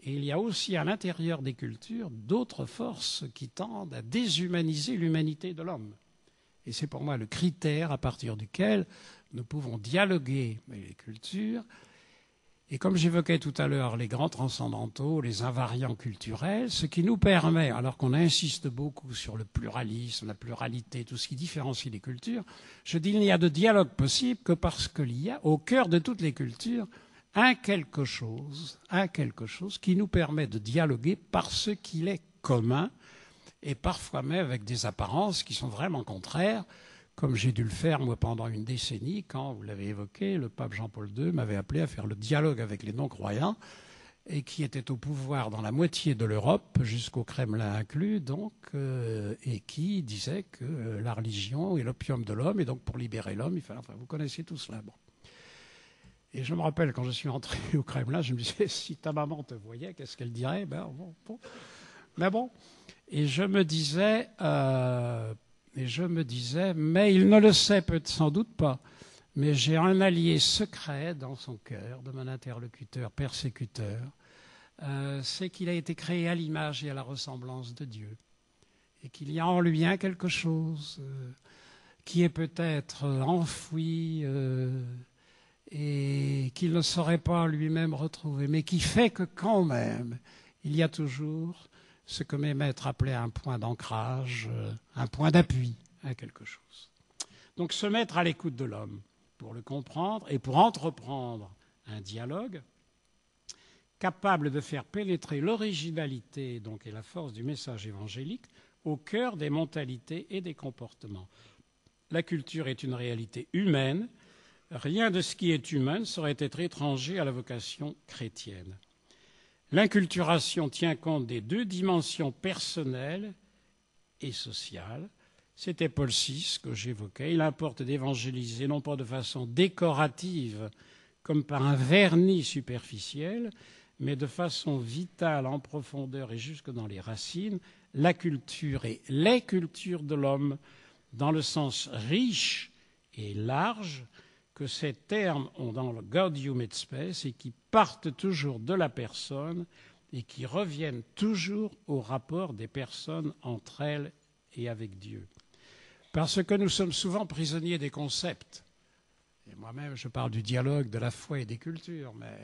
Et il y a aussi à l'intérieur des cultures d'autres forces qui tendent à déshumaniser l'humanité de l'homme. Et c'est pour moi le critère à partir duquel nous pouvons dialoguer avec les cultures. Et comme j'évoquais tout à l'heure les grands transcendantaux, les invariants culturels, ce qui nous permet, alors qu'on insiste beaucoup sur le pluralisme, la pluralité, tout ce qui différencie les cultures, je dis qu'il n'y a de dialogue possible que parce qu'il y a au cœur de toutes les cultures un quelque chose qui nous permet de dialoguer parce qu'il est commun, et parfois même avec des apparences qui sont vraiment contraires, comme j'ai dû le faire, moi, pendant une décennie, quand, vous l'avez évoqué, le pape Jean-Paul II m'avait appelé à faire le dialogue avec les non-croyants, et qui étaient au pouvoir dans la moitié de l'Europe, jusqu'au Kremlin inclus, donc, et qui disaient que la religion est l'opium de l'homme, et donc pour libérer l'homme, il fallait... Enfin, vous connaissez tout cela. Bon. Et je me rappelle, quand je suis entré au Kremlin, je me disais, si ta maman te voyait, qu'est-ce qu'elle dirait? Bon. Mais bon... Et je me disais, mais il ne le sait sans doute pas, mais j'ai un allié secret dans son cœur, de mon interlocuteur persécuteur, c'est qu'il a été créé à l'image et à la ressemblance de Dieu, et qu'il y a en lui quelque chose qui est peut-être enfoui et qu'il ne saurait pas lui-même retrouver, mais qui fait que quand même, il y a toujours ce que mes maîtres appelaient un point d'ancrage, un point d'appui à quelque chose. Donc se mettre à l'écoute de l'homme pour le comprendre et pour entreprendre un dialogue capable de faire pénétrer l'originalité donc, et la force du message évangélique au cœur des mentalités et des comportements. La culture est une réalité humaine. Rien de ce qui est humain ne saurait être étranger à la vocation chrétienne. L'inculturation tient compte des deux dimensions personnelles et sociales. C'était Paul VI que j'évoquais. Il importe d'évangéliser non pas de façon décorative, comme par un vernis superficiel, mais de façon vitale, en profondeur et jusque dans les racines, la culture et les cultures de l'homme, dans le sens riche et large que ces termes ont dans le Gaudium et Spes et qui partent toujours de la personne et qui reviennent toujours au rapport des personnes entre elles et avec Dieu. Parce que nous sommes souvent prisonniers des concepts. Et moi-même, je parle du dialogue de la foi et des cultures, mais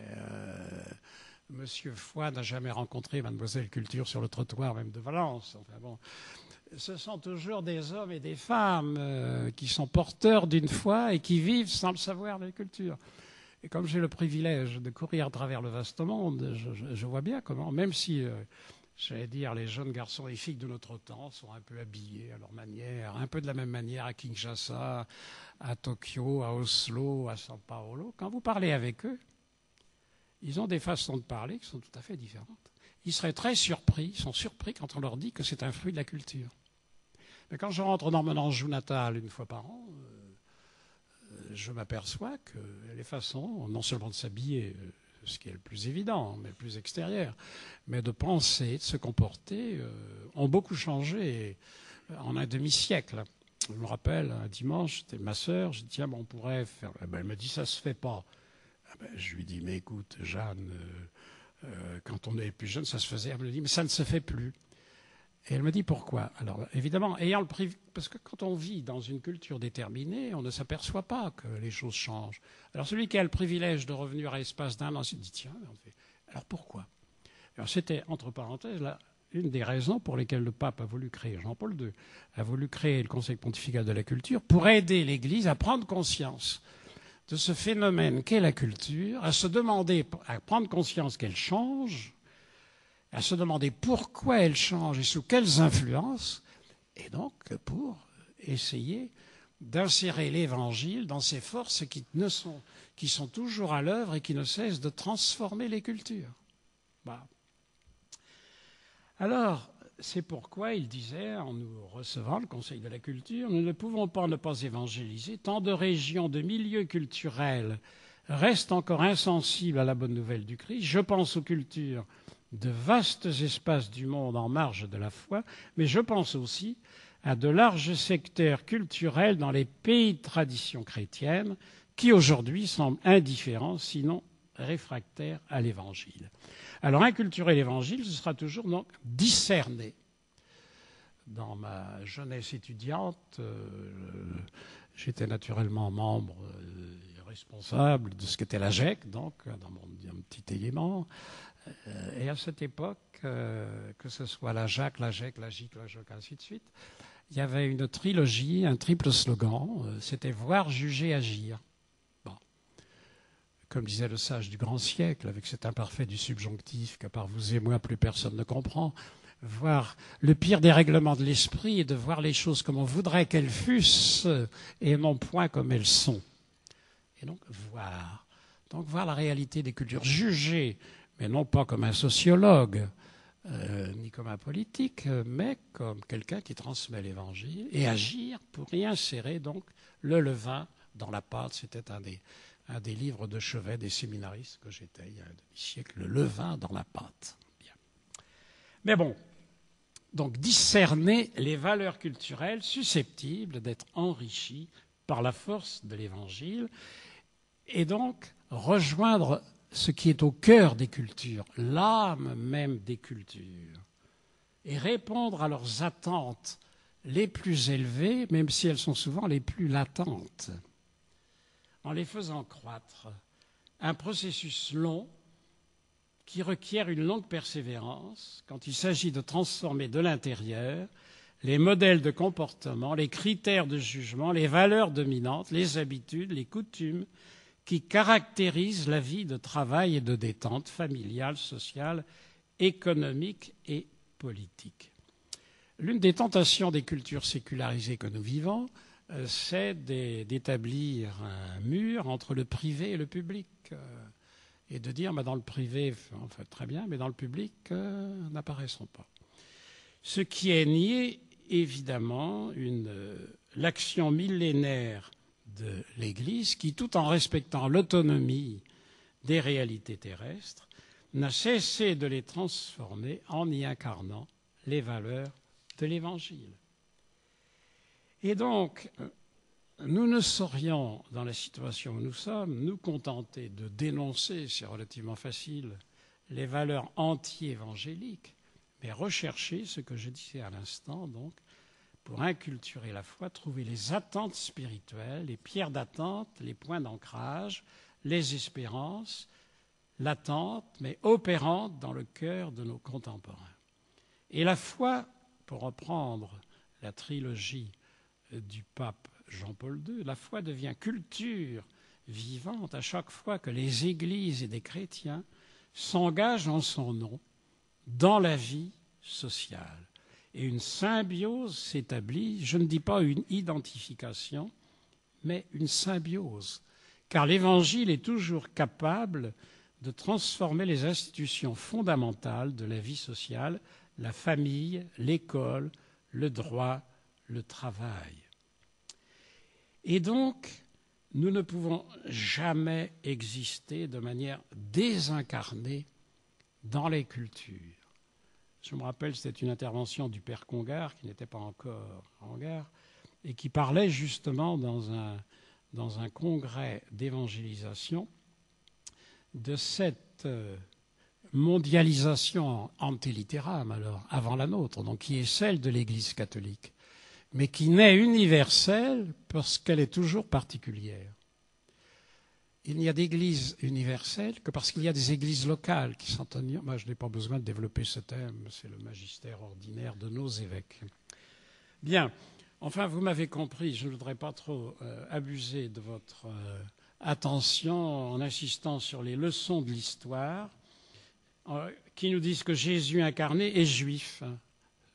Monsieur Foy n'a jamais rencontré Mademoiselle Culture sur le trottoir même de Valence. Enfin bon, ce sont toujours des hommes et des femmes qui sont porteurs d'une foi et qui vivent sans le savoir des cultures. Et comme j'ai le privilège de courir à travers le vaste monde, je vois bien comment, même si, j'allais dire, les jeunes garçons et filles de notre temps sont un peu habillés à leur manière, un peu de la même manière à Kinshasa, à Tokyo, à Oslo, à São Paulo, quand vous parlez avec eux, ils ont des façons de parler qui sont tout à fait différentes. Ils seraient très surpris, ils sont surpris quand on leur dit que c'est un fruit de la culture. Mais quand je rentre dans mon Anjou natal une fois par an, je m'aperçois que les façons, non seulement de s'habiller, ce qui est le plus évident, mais le plus extérieur, mais de penser, de se comporter, ont beaucoup changé en un demi-siècle. Je me rappelle, un dimanche, c'était ma sœur, je dis, tiens, on pourrait faire... Elle me dit, ça se fait pas. Je lui dis, mais écoute, Jeanne... quand on est plus jeune, ça se faisait. Elle me dit, mais ça ne se fait plus. Et elle me dit, pourquoi? Alors, évidemment, parce que quand on vit dans une culture déterminée, on ne s'aperçoit pas que les choses changent. Alors, celui qui a le privilège de revenir à l'espace d'un an, se dit, tiens, alors pourquoi? Alors, c'était, entre parenthèses, là, une des raisons pour lesquelles le pape a voulu créer, Jean-Paul II, a voulu créer le Conseil pontifical de la culture pour aider l'Église à prendre conscience de ce phénomène qu'est la culture, à se demander, à prendre conscience qu'elle change, à se demander pourquoi elle change et sous quelles influences, et donc pour essayer d'insérer l'Évangile dans ces forces qui sont toujours à l'œuvre et qui ne cessent de transformer les cultures. Voilà. Alors, c'est pourquoi il disait, en nous recevant le Conseil de la culture, nous ne pouvons pas ne pas évangéliser. Tant de régions, de milieux culturels restent encore insensibles à la bonne nouvelle du Christ. Je pense aux cultures de vastes espaces du monde en marge de la foi, mais je pense aussi à de larges secteurs culturels dans les pays de tradition chrétienne qui aujourd'hui semblent indifférents, sinon réfractaires à l'Évangile. Alors, inculturer l'Évangile, ce sera toujours donc discerner. Dans ma jeunesse étudiante, j'étais naturellement membre responsable de ce qu'était la GEC, donc dans mon petit élément. Et à cette époque, que ce soit la JAC, la GEC, la GIC, la JOC, ainsi de suite, il y avait une trilogie, un triple slogan, c'était « voir, juger, agir ». Comme disait le sage du grand siècle, avec cet imparfait du subjonctif qu'à part vous et moi, plus personne ne comprend, voir le pire des règlements de l'esprit et de voir les choses comme on voudrait qu'elles fussent et non point comme elles sont. Et donc voir la réalité des cultures, juger, mais non pas comme un sociologue, ni comme un politique, mais comme quelqu'un qui transmet l'Évangile, et agir pour y insérer donc le levain dans la pâte. C'était un des livres de chevet des séminaristes que j'étais il y a un demi-siècle, le levain dans la pâte. Bien. Mais bon, donc discerner les valeurs culturelles susceptibles d'être enrichies par la force de l'Évangile, et donc rejoindre ce qui est au cœur des cultures, l'âme même des cultures, et répondre à leurs attentes les plus élevées, même si elles sont souvent les plus latentes, en les faisant croître. Un processus long qui requiert une longue persévérance quand il s'agit de transformer de l'intérieur les modèles de comportement, les critères de jugement, les valeurs dominantes, les habitudes, les coutumes qui caractérisent la vie de travail et de détente familiale, sociale, économique et politique. L'une des tentations des cultures sécularisées que nous vivons, c'est d'établir un mur entre le privé et le public et de dire dans le privé, enfin, très bien, mais dans le public, n'apparaissons pas. Ce qui est nier, évidemment, l'action millénaire de l'Église qui, tout en respectant l'autonomie des réalités terrestres, n'a cessé de les transformer en y incarnant les valeurs de l'Évangile. Et donc, nous ne saurions, dans la situation où nous sommes, nous contenter de dénoncer, c'est relativement facile, les valeurs anti-évangéliques, mais rechercher ce que je disais à l'instant, donc, pour inculturer la foi, trouver les attentes spirituelles, les pierres d'attente, les points d'ancrage, les espérances, latentes, mais opérantes dans le cœur de nos contemporains. Et la foi, pour reprendre la trilogie du pape Jean-Paul II, la foi devient culture vivante à chaque fois que les églises et des chrétiens s'engagent en son nom dans la vie sociale. Et une symbiose s'établit, je ne dis pas une identification, mais une symbiose. Car l'Évangile est toujours capable de transformer les institutions fondamentales de la vie sociale, la famille, l'école, le droit, le travail. Et donc, nous ne pouvons jamais exister de manière désincarnée dans les cultures. Je me rappelle, c'était une intervention du père Congar, qui n'était pas encore en gare, et qui parlait justement dans un congrès d'évangélisation de cette mondialisation antélittéram, alors, avant la nôtre, donc qui est celle de l'Église catholique, mais qui n'est universelle parce qu'elle est toujours particulière. Il n'y a d'église universelle que parce qu'il y a des églises locales qui sont... Moi, je n'ai pas besoin de développer ce thème, c'est le magistère ordinaire de nos évêques. Bien, enfin, vous m'avez compris, je ne voudrais pas trop abuser de votre attention en insistant sur les leçons de l'histoire qui nous disent que Jésus incarné est juif,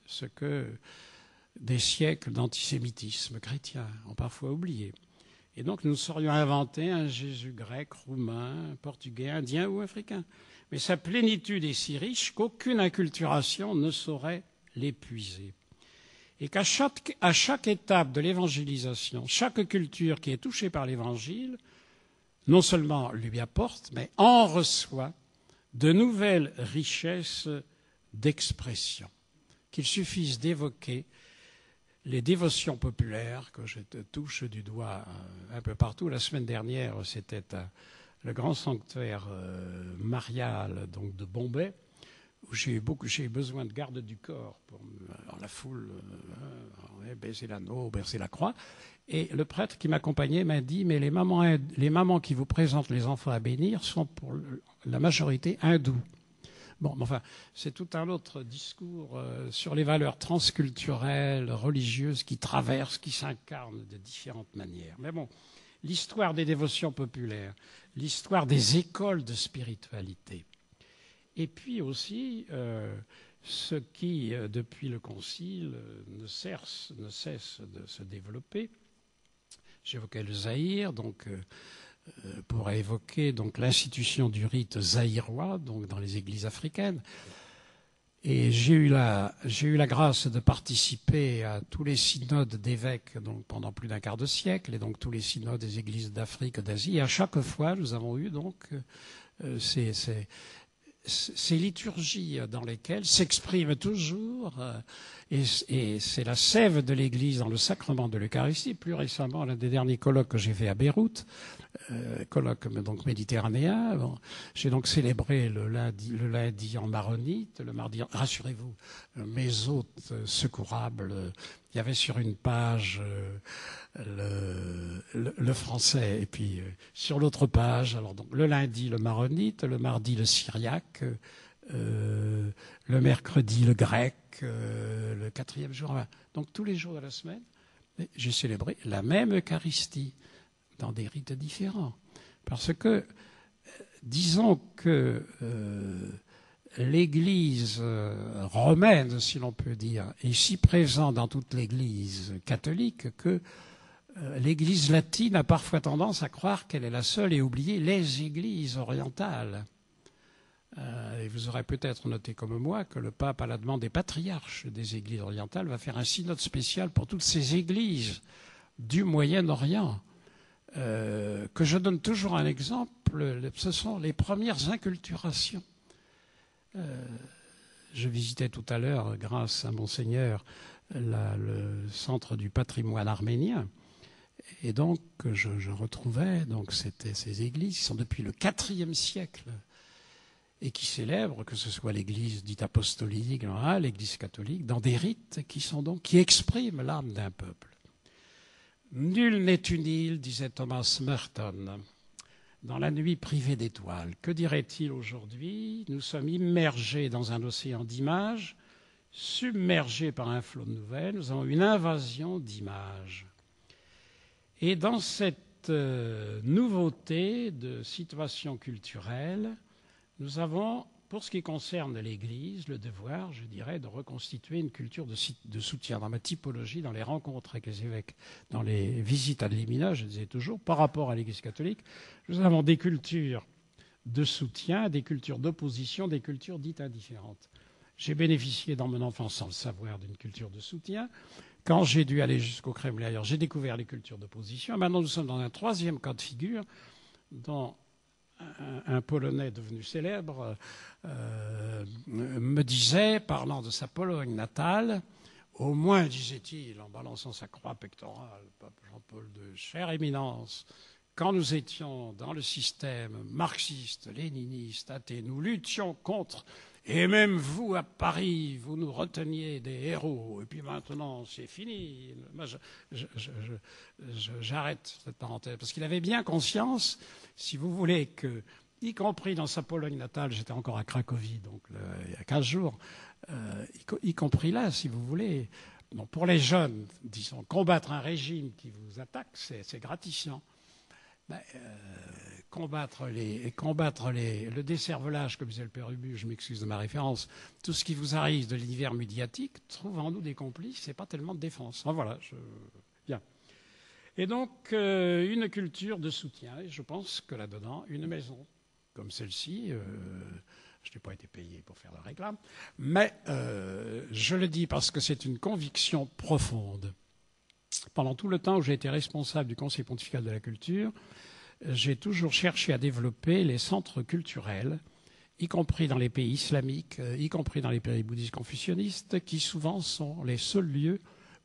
ce que des siècles d'antisémitisme chrétien, ont parfois oublié. Et donc nous saurions inventer un Jésus grec, roumain, portugais, indien ou africain. Mais sa plénitude est si riche qu'aucune inculturation ne saurait l'épuiser. Et qu'à chaque étape de l'évangélisation, chaque culture qui est touchée par l'évangile, non seulement lui apporte, mais en reçoit de nouvelles richesses d'expression. Qu'il suffise d'évoquer les dévotions populaires que je te touche du doigt un peu partout. La semaine dernière, c'était le grand sanctuaire marial donc de Bombay, où j'ai eu besoin de garde du corps pour la foule, baiser l'anneau, bercer la croix. Et le prêtre qui m'accompagnait m'a dit, mais les mamans qui vous présentent les enfants à bénir sont pour la majorité hindous. Bon, enfin, c'est tout un autre discours sur les valeurs transculturelles, religieuses qui traversent, qui s'incarnent de différentes manières. Mais bon, l'histoire des dévotions populaires, l'histoire des écoles de spiritualité, et puis aussi ce qui, depuis le Concile, ne cesse de se développer. J'évoquais le Zaïre, donc pour évoquer donc l'institution du rite zaïrois, donc dans les églises africaines. Et j'ai eu la grâce de participer à tous les synodes d'évêques donc pendant plus d'un quart de siècle, et donc tous les synodes des églises d'Afrique, d'Asie. Et à chaque fois, nous avons eu donc ces liturgies dans lesquelles s'exprime toujours, et c'est la sève de l'Église dans le sacrement de l'Eucharistie. Plus récemment, l'un des derniers colloques que j'ai fait à Beyrouth, colloque donc méditerranéen, bon, j'ai donc célébré le lundi en maronite, le mardi, rassurez-vous, mes hôtes secourables, il y avait sur une page le français, et puis sur l'autre page, alors donc le lundi le maronite, le mardi le syriaque, le mercredi le grec, le quatrième jour, donc tous les jours de la semaine, j'ai célébré la même Eucharistie dans des rites différents. Parce que, disons que l'Église romaine, si l'on peut dire, est si présente dans toute l'Église catholique que l'Église latine a parfois tendance à croire qu'elle est la seule et oublier les Églises orientales. Et vous aurez peut-être noté comme moi que le pape, à la demande des patriarches des Églises orientales, va faire un synode spécial pour toutes ces Églises du Moyen-Orient. Que je donne toujours un exemple, ce sont les premières inculturations. Je visitais tout à l'heure, grâce à Monseigneur, le centre du patrimoine arménien, et donc je retrouvais donc ces églises qui sont depuis le IVe siècle et qui célèbrent, que ce soit l'église dite apostolique, l'église catholique, dans des rites qui expriment l'âme d'un peuple. Nul n'est une île, disait Thomas Merton, dans la nuit privée d'étoiles. Que dirait-il aujourd'hui? Nous sommes immergés dans un océan d'images, submergés par un flot de nouvelles, nous avons une invasion d'images. Et dans cette nouveauté de situation culturelle, nous avons, pour ce qui concerne l'Église, le devoir, je dirais, de reconstituer une culture de soutien. Dans ma typologie, dans les rencontres avec les évêques, dans les visites ad limina, je disais toujours, par rapport à l'Église catholique, nous avons des cultures de soutien, des cultures d'opposition, des cultures dites indifférentes. J'ai bénéficié dans mon enfance, sans le savoir, d'une culture de soutien. Quand j'ai dû aller jusqu'au Kremlin, ailleurs, j'ai découvert les cultures d'opposition. Maintenant, nous sommes dans un troisième cas de figure, dont un Polonais devenu célèbre me disait, parlant de sa Pologne natale, au moins, disait-il, en balançant sa croix pectorale, pape Jean-Paul II, chère éminence, quand nous étions dans le système marxiste, léniniste, athée, nous luttions contre, et même vous à Paris, vous nous reteniez des héros, et puis maintenant c'est fini. Moi, j'arrête cette parenthèse, parce qu'il avait bien conscience, si vous voulez, que, y compris dans sa Pologne natale, j'étais encore à Cracovie, donc il y a 15 jours, y compris là, si vous voulez, bon, pour les jeunes, disons, combattre un régime qui vous attaque, c'est gratifiant. combattre le décervelage, comme disait le père Ubu, je m'excuse de ma référence, tout ce qui vous arrive de l'univers médiatique, trouve en nous des complices, c'est pas tellement de défense. Enfin, voilà, bien. Et donc, une culture de soutien, et je pense que là-dedans, une maison comme celle-ci, je n'ai pas été payé pour faire la réclame, mais je le dis parce que c'est une conviction profonde. Pendant tout le temps où j'ai été responsable du Conseil pontifical de la culture, j'ai toujours cherché à développer les centres culturels, y compris dans les pays islamiques, y compris dans les pays bouddhistes confucianistes, qui souvent sont les seuls lieux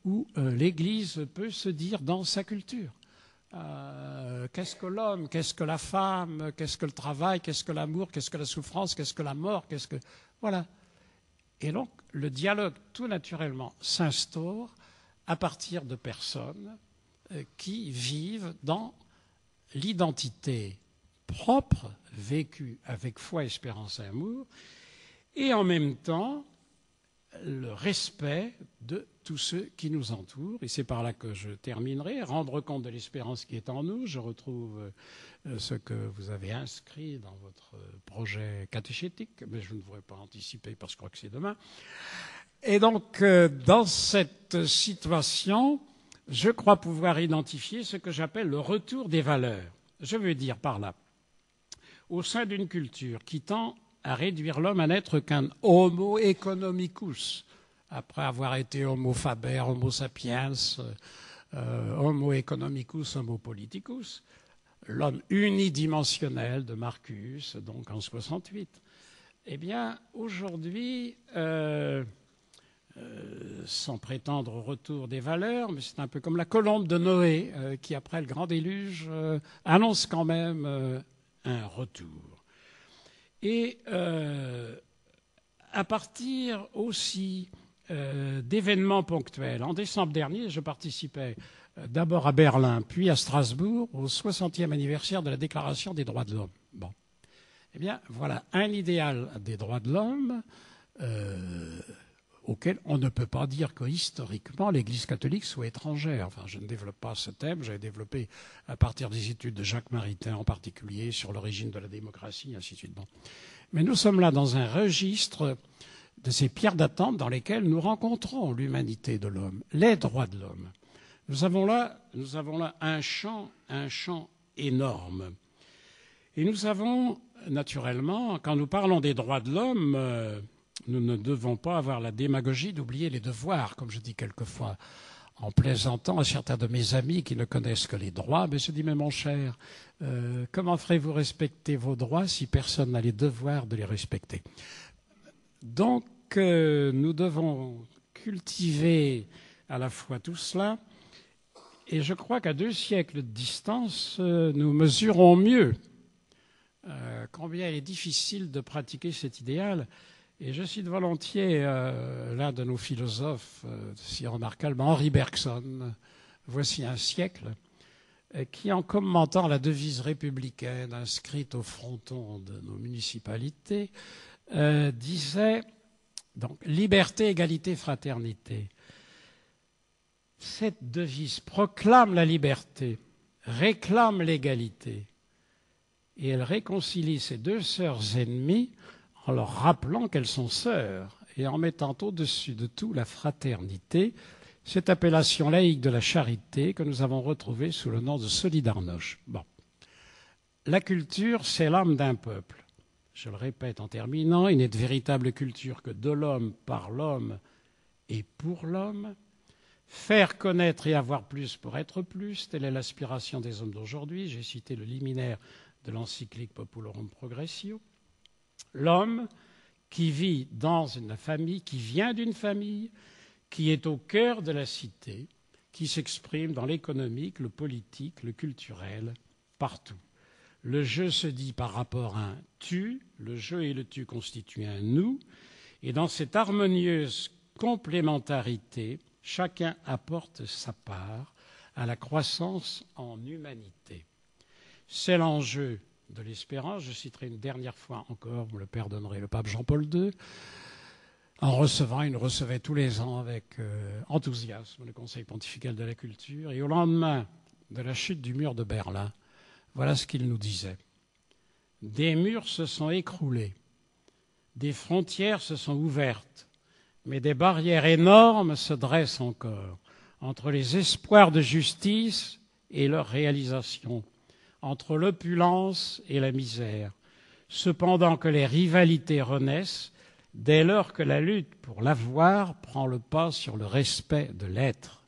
où l'Église peut se dire dans sa culture. Qu'est-ce que l'homme, qu'est-ce que la femme, qu'est-ce que le travail, qu'est-ce que l'amour, qu'est-ce que la souffrance, qu'est-ce que la mort, qu'est-ce que... Voilà. Et donc, le dialogue, tout naturellement, s'instaure à partir de personnes qui vivent dans l'identité propre, vécue avec foi, espérance et amour, et en même temps le respect de tous ceux qui nous entourent. Et c'est par là que je terminerai. Rendre compte de l'espérance qui est en nous. Je retrouve ce que vous avez inscrit dans votre projet catéchétique, mais je ne voudrais pas anticiper parce que je crois que c'est demain. Et donc, dans cette situation, je crois pouvoir identifier ce que j'appelle le retour des valeurs. Je veux dire par là, au sein d'une culture qui tend à réduire l'homme à n'être qu'un homo economicus, après avoir été homo faber, homo sapiens, homo economicus, homo politicus, l'homme unidimensionnel de Marcus, donc en 68. Eh bien, aujourd'hui, sans prétendre au retour des valeurs, mais c'est un peu comme la colombe de Noé, qui après le grand déluge annonce quand même un retour. Et à partir aussi d'événements ponctuels. En décembre dernier, je participais d'abord à Berlin, puis à Strasbourg, au 60e anniversaire de la Déclaration des droits de l'homme. Bon. Eh bien, voilà un idéal des droits de l'homme auquel on ne peut pas dire que historiquement l'Église catholique soit étrangère. Enfin, je ne développe pas ce thème, j'avais développé à partir des études de Jacques Maritain en particulier sur l'origine de la démocratie, ainsi de suite. Bon. Mais nous sommes là dans un registre de ces pierres d'attente dans lesquelles nous rencontrons l'humanité de l'homme, les droits de l'homme. Nous avons là un champ énorme. Et nous avons, naturellement, quand nous parlons des droits de l'homme, nous ne devons pas avoir la démagogie d'oublier les devoirs, comme je dis quelquefois, en plaisantant à certains de mes amis qui ne connaissent que les droits. Mais je dis, mais mon cher, comment ferez-vous respecter vos droits si personne n'a les devoirs de les respecter ? Donc, nous devons cultiver à la fois tout cela, et je crois qu'à 2 siècles de distance, nous mesurons mieux combien il est difficile de pratiquer cet idéal. Et je cite volontiers l'un de nos philosophes si remarquables, Henri Bergson, voici un siècle, qui, en commentant la devise républicaine inscrite au fronton de nos municipalités, disait donc liberté, égalité, fraternité. Cette devise proclame la liberté, réclame l'égalité, et elle réconcilie ces 2 sœurs ennemies en leur rappelant qu'elles sont sœurs et en mettant au-dessus de tout la fraternité, cette appellation laïque de la charité que nous avons retrouvée sous le nom de Solidarność. Bon. La culture, c'est l'âme d'un peuple. Je le répète en terminant, il n'est de véritable culture que de l'homme, par l'homme et pour l'homme. Faire connaître et avoir plus pour être plus, telle est l'aspiration des hommes d'aujourd'hui. J'ai cité le liminaire de l'encyclique Populorum Progressio. L'homme qui vit dans une famille, qui vient d'une famille, qui est au cœur de la cité, qui s'exprime dans l'économique, le politique, le culturel, partout. Le je se dit par rapport à un tu, le je et le tu constituent un nous, et dans cette harmonieuse complémentarité, chacun apporte sa part à la croissance en humanité. C'est l'enjeu de l'espérance. Je citerai une dernière fois encore, vous le pardonnerez, le pape Jean-Paul II. En recevant, il nous recevait tous les ans avec enthousiasme le Conseil pontifical de la culture. Et au lendemain de la chute du mur de Berlin, Voilà ce qu'il nous disait. Des murs se sont écroulés, des frontières se sont ouvertes, mais des barrières énormes se dressent encore entre les espoirs de justice et leur réalisation, entre l'opulence et la misère, cependant que les rivalités renaissent dès lors que la lutte pour l'avoir prend le pas sur le respect de l'être.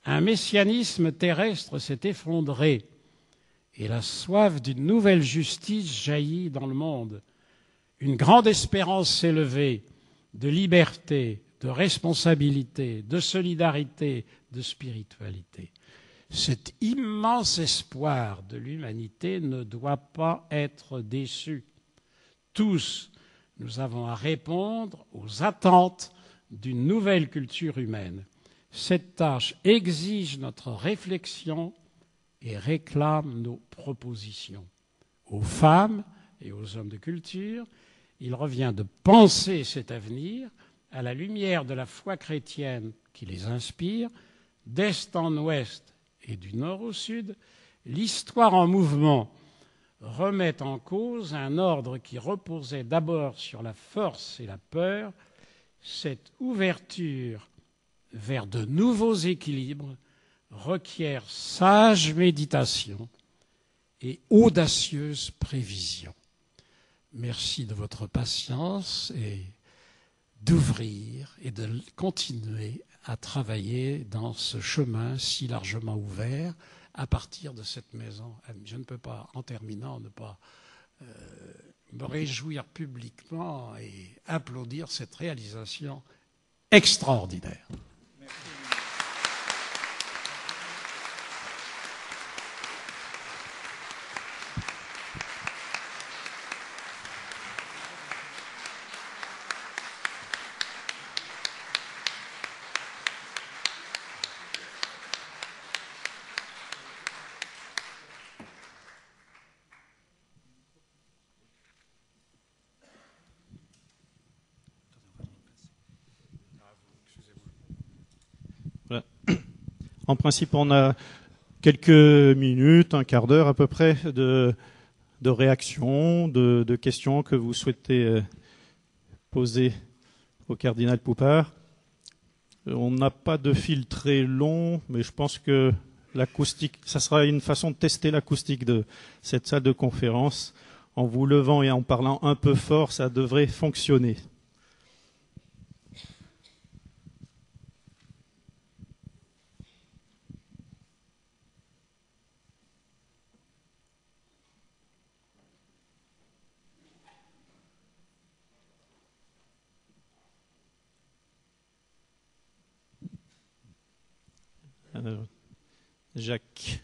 Un messianisme terrestre s'est effondré et la soif d'une nouvelle justice jaillit dans le monde. Une grande espérance s'est levée de liberté, de responsabilité, de solidarité, de spiritualité. Cet immense espoir de l'humanité ne doit pas être déçu. Tous, nous avons à répondre aux attentes d'une nouvelle culture humaine. Cette tâche exige notre réflexion et réclame nos propositions. Aux femmes et aux hommes de culture, il revient de penser cet avenir à la lumière de la foi chrétienne qui les inspire. D'est en ouest et du nord au sud, l'histoire en mouvement remet en cause un ordre qui reposait d'abord sur la force et la peur. Cette ouverture vers de nouveaux équilibres requiert sage méditation et audacieuse prévision. Merci de votre patience et d'ouvrir et de continuer à travailler dans ce chemin si largement ouvert à partir de cette maison. Je ne peux pas, en terminant, ne pas me réjouir publiquement et applaudir cette réalisation extraordinaire. Merci. En principe, on a quelques minutes, un quart d'heure à peu près de réactions, de questions que vous souhaitez poser au cardinal Poupart. On n'a pas de fil très long, mais je pense que l'acoustique, ça sera une façon de tester l'acoustique de cette salle de conférence. En vous levant et en parlant un peu fort, ça devrait fonctionner. Jacques.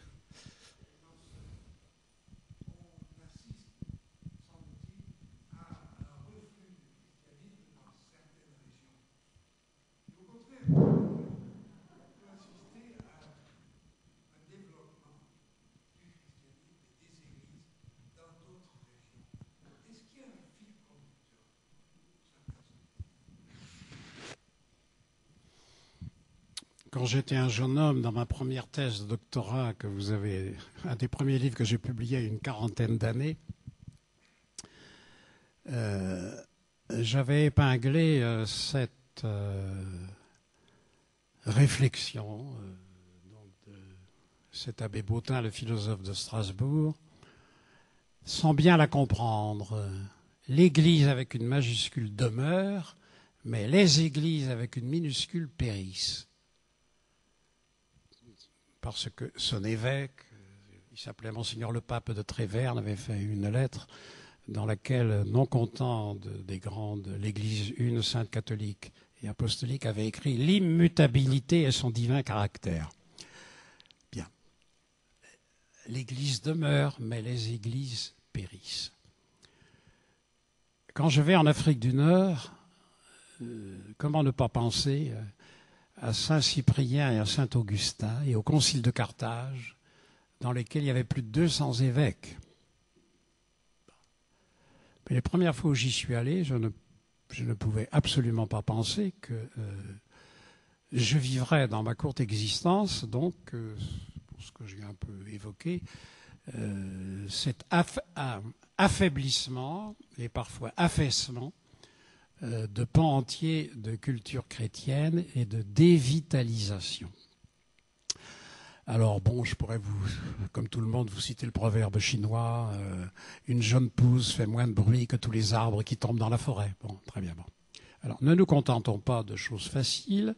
Quand j'étais un jeune homme, dans ma première thèse de doctorat, que vous avez, un des premiers livres que j'ai publié il y a une quarantaine d'années, j'avais épinglé cette réflexion donc de cet abbé Bautin, le philosophe de Strasbourg, sans bien la comprendre. L'Église avec une majuscule demeure, mais les églises avec une minuscule périssent. Parce que son évêque, il s'appelait Monseigneur le Pape de Tréverne, avait fait une lettre dans laquelle, non content des grandes, l'Église une, sainte catholique et apostolique, avait écrit « L'immutabilité et son divin caractère ». Bien. L'Église demeure, mais les églises périssent. Quand je vais en Afrique du Nord, comment ne pas penser à Saint-Cyprien et à Saint-Augustin et au Concile de Carthage, dans lesquels il y avait plus de 200 évêques. Mais les premières fois où j'y suis allé, je ne pouvais absolument pas penser que je vivrais dans ma courte existence, donc, pour ce que j'ai un peu évoqué, cet affaiblissement et parfois affaissement de pans entiers de culture chrétienne et de dévitalisation. Alors bon, je pourrais comme tout le monde, vous citer le proverbe chinois, une jeune pousse fait moins de bruit que tous les arbres qui tombent dans la forêt. Bon, très bien. Bon. Alors, ne nous contentons pas de choses faciles.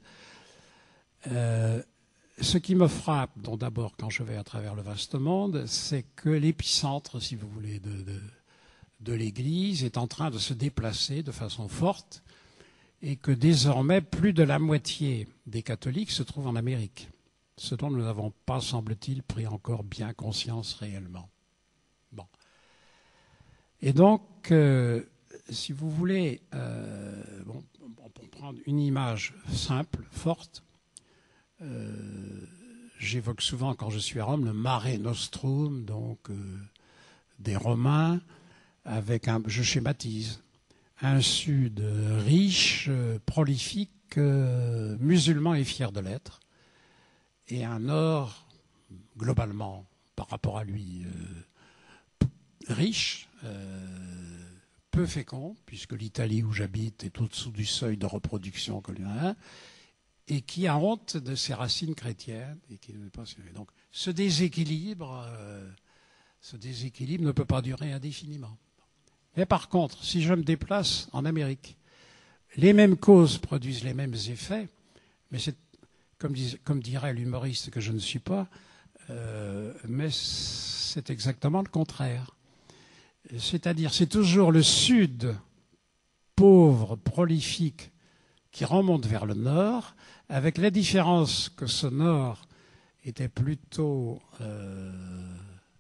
Ce qui me frappe, donc d'abord quand je vais à travers le vaste monde, c'est que l'épicentre, si vous voulez, de l'Église est en train de se déplacer de façon forte et que désormais plus de la moitié des catholiques se trouvent en Amérique, ce dont nous n'avons pas, semble-t-il, pris encore bien conscience réellement. Bon. Et donc, si vous voulez, on peut prendre une image simple, forte. J'évoque souvent, quand je suis à Rome, le Mare Nostrum, donc des Romains, avec je schématise, un sud riche, prolifique, musulman et fier de l'être, et un nord, globalement, par rapport à lui, riche, peu fécond, puisque l'Italie où j'habite est au-dessous du seuil de reproduction que l'un, et qui a honte de ses racines chrétiennes. Et qui ne veut pas... Donc ce déséquilibre ne peut pas durer indéfiniment. Mais par contre, si je me déplace en Amérique, les mêmes causes produisent les mêmes effets, mais c'est, comme dirait l'humoriste que je ne suis pas, mais c'est exactement le contraire. C'est-à-dire, c'est toujours le sud, pauvre, prolifique, qui remonte vers le nord, avec la différence que ce nord était plutôt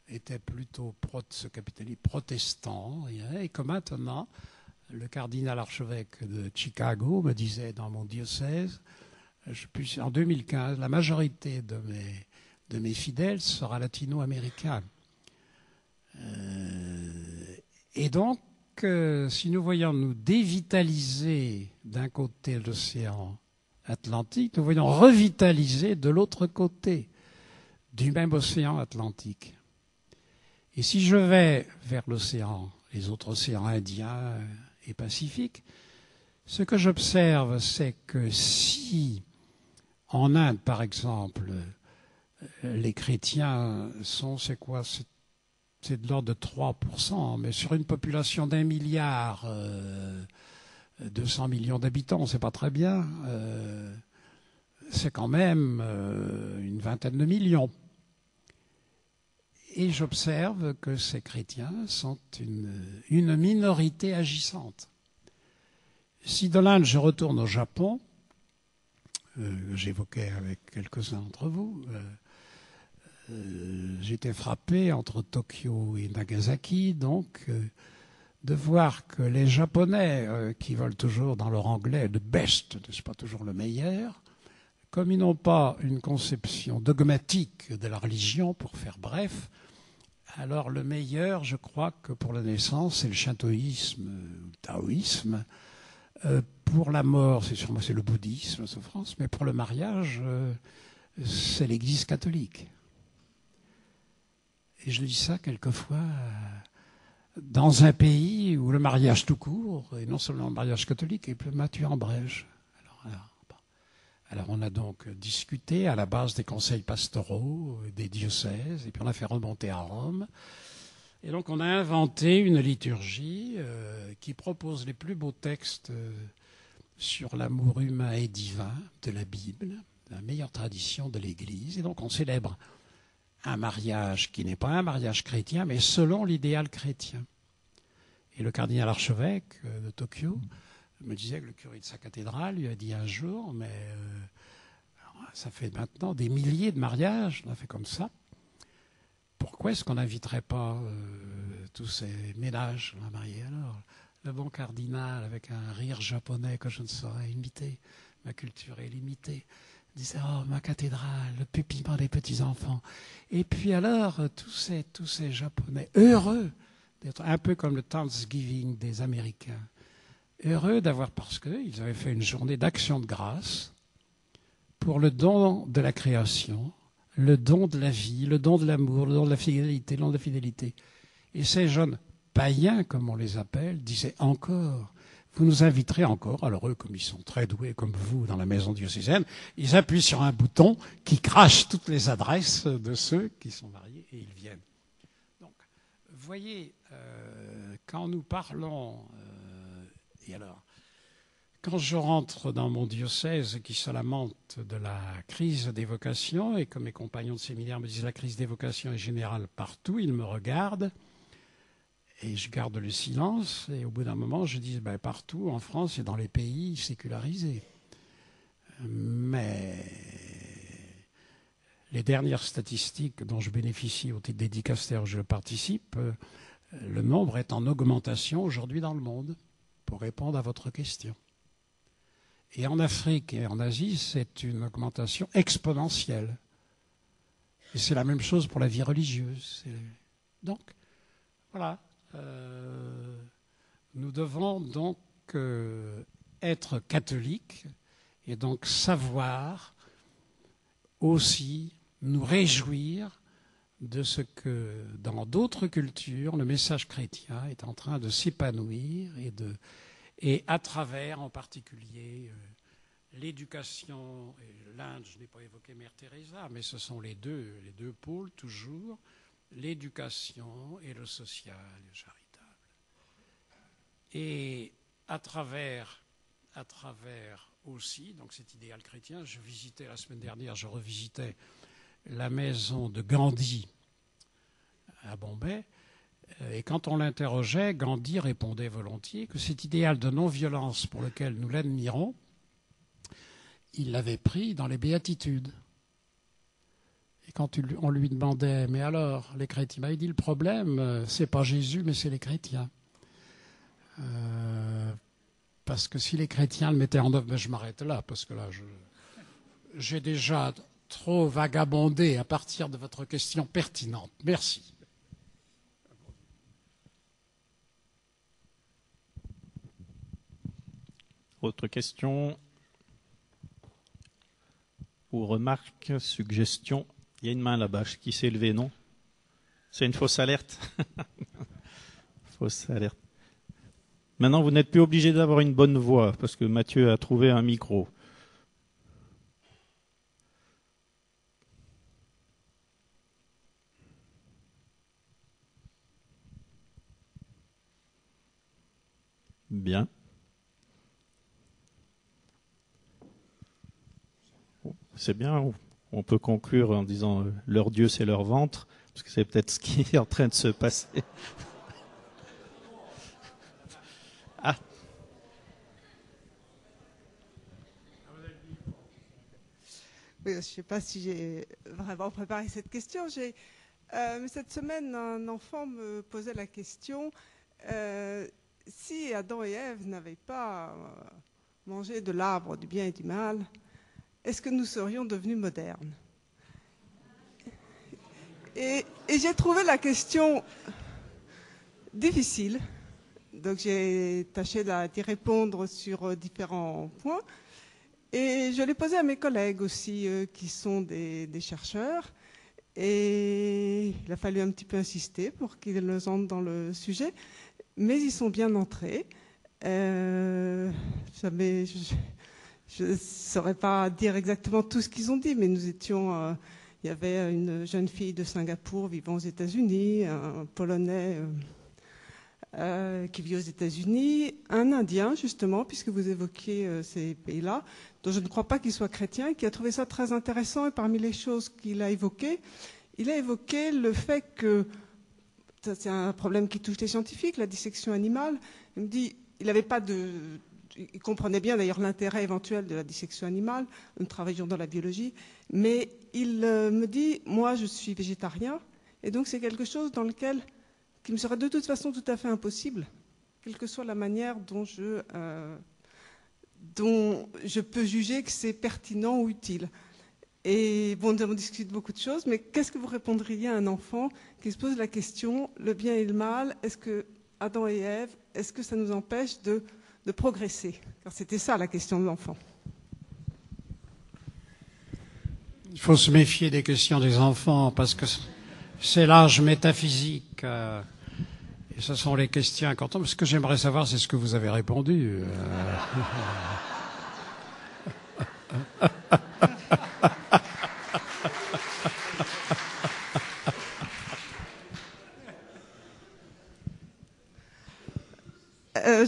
ce capitalisme protestant, et que maintenant, le cardinal archevêque de Chicago me disait dans mon diocèse, en 2015, la majorité de mes fidèles sera latino-américaine. Et donc, si nous voyons nous dévitaliser d'un côté l'océan Atlantique, nous voyons revitaliser de l'autre côté du même océan Atlantique. Et si je vais vers les autres océans Indien et Pacifique, ce que j'observe, c'est que si en Inde, par exemple, les chrétiens sont, c'est de l'ordre de 3%, mais sur une population d'1 milliard, 200 millions d'habitants, c'est pas très bien, c'est quand même une vingtaine de millions. Et j'observe que ces chrétiens sont une minorité agissante. Si de l'Inde je retourne au Japon, j'évoquais avec quelques-uns d'entre vous, j'étais frappé entre Tokyo et Nagasaki, donc, de voir que les Japonais, qui veulent toujours dans leur anglais le best, n'est-ce pas toujours le meilleur, comme ils n'ont pas une conception dogmatique de la religion, pour faire bref, alors le meilleur, je crois que pour la naissance, c'est le shintoïsme, le taoïsme. Pour la mort, c'est le bouddhisme, la souffrance, mais pour le mariage, c'est l'Église catholique. Et je dis ça quelquefois dans un pays où le mariage tout court, et non seulement le mariage catholique, est plus battu en brèche. Alors on a donc discuté à la base des conseils pastoraux, des diocèses, et puis on a fait remonter à Rome. Et donc on a inventé une liturgie qui propose les plus beaux textes sur l'amour humain et divin de la Bible, la meilleure tradition de l'Église. Et donc on célèbre un mariage qui n'est pas un mariage chrétien, mais selon l'idéal chrétien. Et le cardinal archevêque de Tokyo me disait que le curé de sa cathédrale lui a dit un jour, mais ça fait maintenant des milliers de mariages, on a fait comme ça. Pourquoi est-ce qu'on n'inviterait pas tous ces ménages à marier? Alors, le bon cardinal, avec un rire japonais que je ne saurais imiter, ma culture est limitée, disait « Oh, ma cathédrale, le pépiment des petits-enfants ». Et puis alors, tous ces Japonais, heureux d'être un peu comme le Thanksgiving des Américains, heureux d'avoir, parce qu'ils avaient fait une journée d'action de grâce pour le don de la création, le don de la vie, le don de l'amour, le don de la fidélité, le don de la fidélité. Et ces jeunes païens, comme on les appelle, disaient encore, vous nous inviterez encore. Alors eux, comme ils sont très doués, comme vous, dans la maison diocésaine, ils appuient sur un bouton qui crache toutes les adresses de ceux qui sont mariés et ils viennent. Donc, vous voyez, quand nous parlons, et alors, quand je rentre dans mon diocèse qui se lamente de la crise des vocations, et que mes compagnons de séminaire me disent la crise des vocations est générale partout, ils me regardent, et je garde le silence, et au bout d'un moment, je dis partout, en France et dans les pays sécularisés. Mais les dernières statistiques dont je bénéficie au titre des dicastères où je participe, le nombre est en augmentation aujourd'hui dans le monde, pour répondre à votre question. Et en Afrique et en Asie, c'est une augmentation exponentielle. Et c'est la même chose pour la vie religieuse. Donc, voilà. Nous devons donc être catholiques et donc savoir aussi nous réjouir de ce que dans d'autres cultures, le message chrétien est en train de s'épanouir et à travers en particulier l'éducation, et l'Inde, je n'ai pas évoqué Mère Teresa, mais ce sont les deux pôles toujours, l'éducation et le social et le charitable. Et à travers aussi, donc cet idéal chrétien, je visitais la semaine dernière, je revisitais la maison de Gandhi à Bombay, et quand on l'interrogeait, Gandhi répondait volontiers que cet idéal de non-violence pour lequel nous l'admirons, il l'avait pris dans les béatitudes. Et quand on lui demandait, mais alors, les chrétiens, il dit, le problème, c'est pas Jésus, mais c'est les chrétiens. Parce que si les chrétiens le mettaient en œuvre, je m'arrête là, parce que là, j'ai déjà trop vagabondé à partir de votre question pertinente. Merci. Autre question ou remarque, suggestion? Il y a une main là-bas qui s'est levée, non? C'est une fausse alerte. Fausse alerte. Maintenant, vous n'êtes plus obligé d'avoir une bonne voix, parce que Mathieu a trouvé un micro. Bien. C'est bien, on peut conclure en disant leur Dieu c'est leur ventre, parce que c'est peut-être ce qui est en train de se passer. Ah. Oui, je ne sais pas si j'ai vraiment préparé cette question. Mais cette semaine, un enfant me posait la question si Adam et Ève n'avaient pas mangé de l'arbre du bien et du mal, est-ce que nous serions devenus modernes? Et j'ai trouvé la question difficile. Donc j'ai tâché d'y répondre sur différents points. Et je l'ai posé à mes collègues aussi, qui sont des chercheurs. Et il a fallu un petit peu insister pour qu'ils entrent dans le sujet. Mais ils sont bien entrés. Je ne saurais pas dire exactement tout ce qu'ils ont dit, mais nous étions... il y avait une jeune fille de Singapour vivant aux États-Unis, un Polonais qui vit aux États-Unis, un Indien, justement, puisque vous évoquiez ces pays-là, dont je ne crois pas qu'il soit chrétien, qui a trouvé ça très intéressant. Et parmi les choses qu'il a évoquées, il a évoqué le fait que, c'est un problème qui touche les scientifiques, la dissection animale. Il me dit, il comprenait bien d'ailleurs l'intérêt éventuel de la dissection animale, nous travaillons dans la biologie, mais il me dit, moi je suis végétarien, et donc c'est quelque chose qui me serait de toute façon tout à fait impossible, quelle que soit la manière dont je peux juger que c'est pertinent ou utile. Et bon, nous avons discuté beaucoup de choses, mais qu'est-ce que vous répondriez à un enfant qui se pose la question, le bien et le mal, est-ce que Adam et Ève, est-ce que ça nous empêche de progresser? Car c'était ça la question de l'enfant. Il faut se méfier des questions des enfants parce que c'est l'âge métaphysique. Et ce sont les questions quand on... Ce que j'aimerais savoir, c'est ce que vous avez répondu.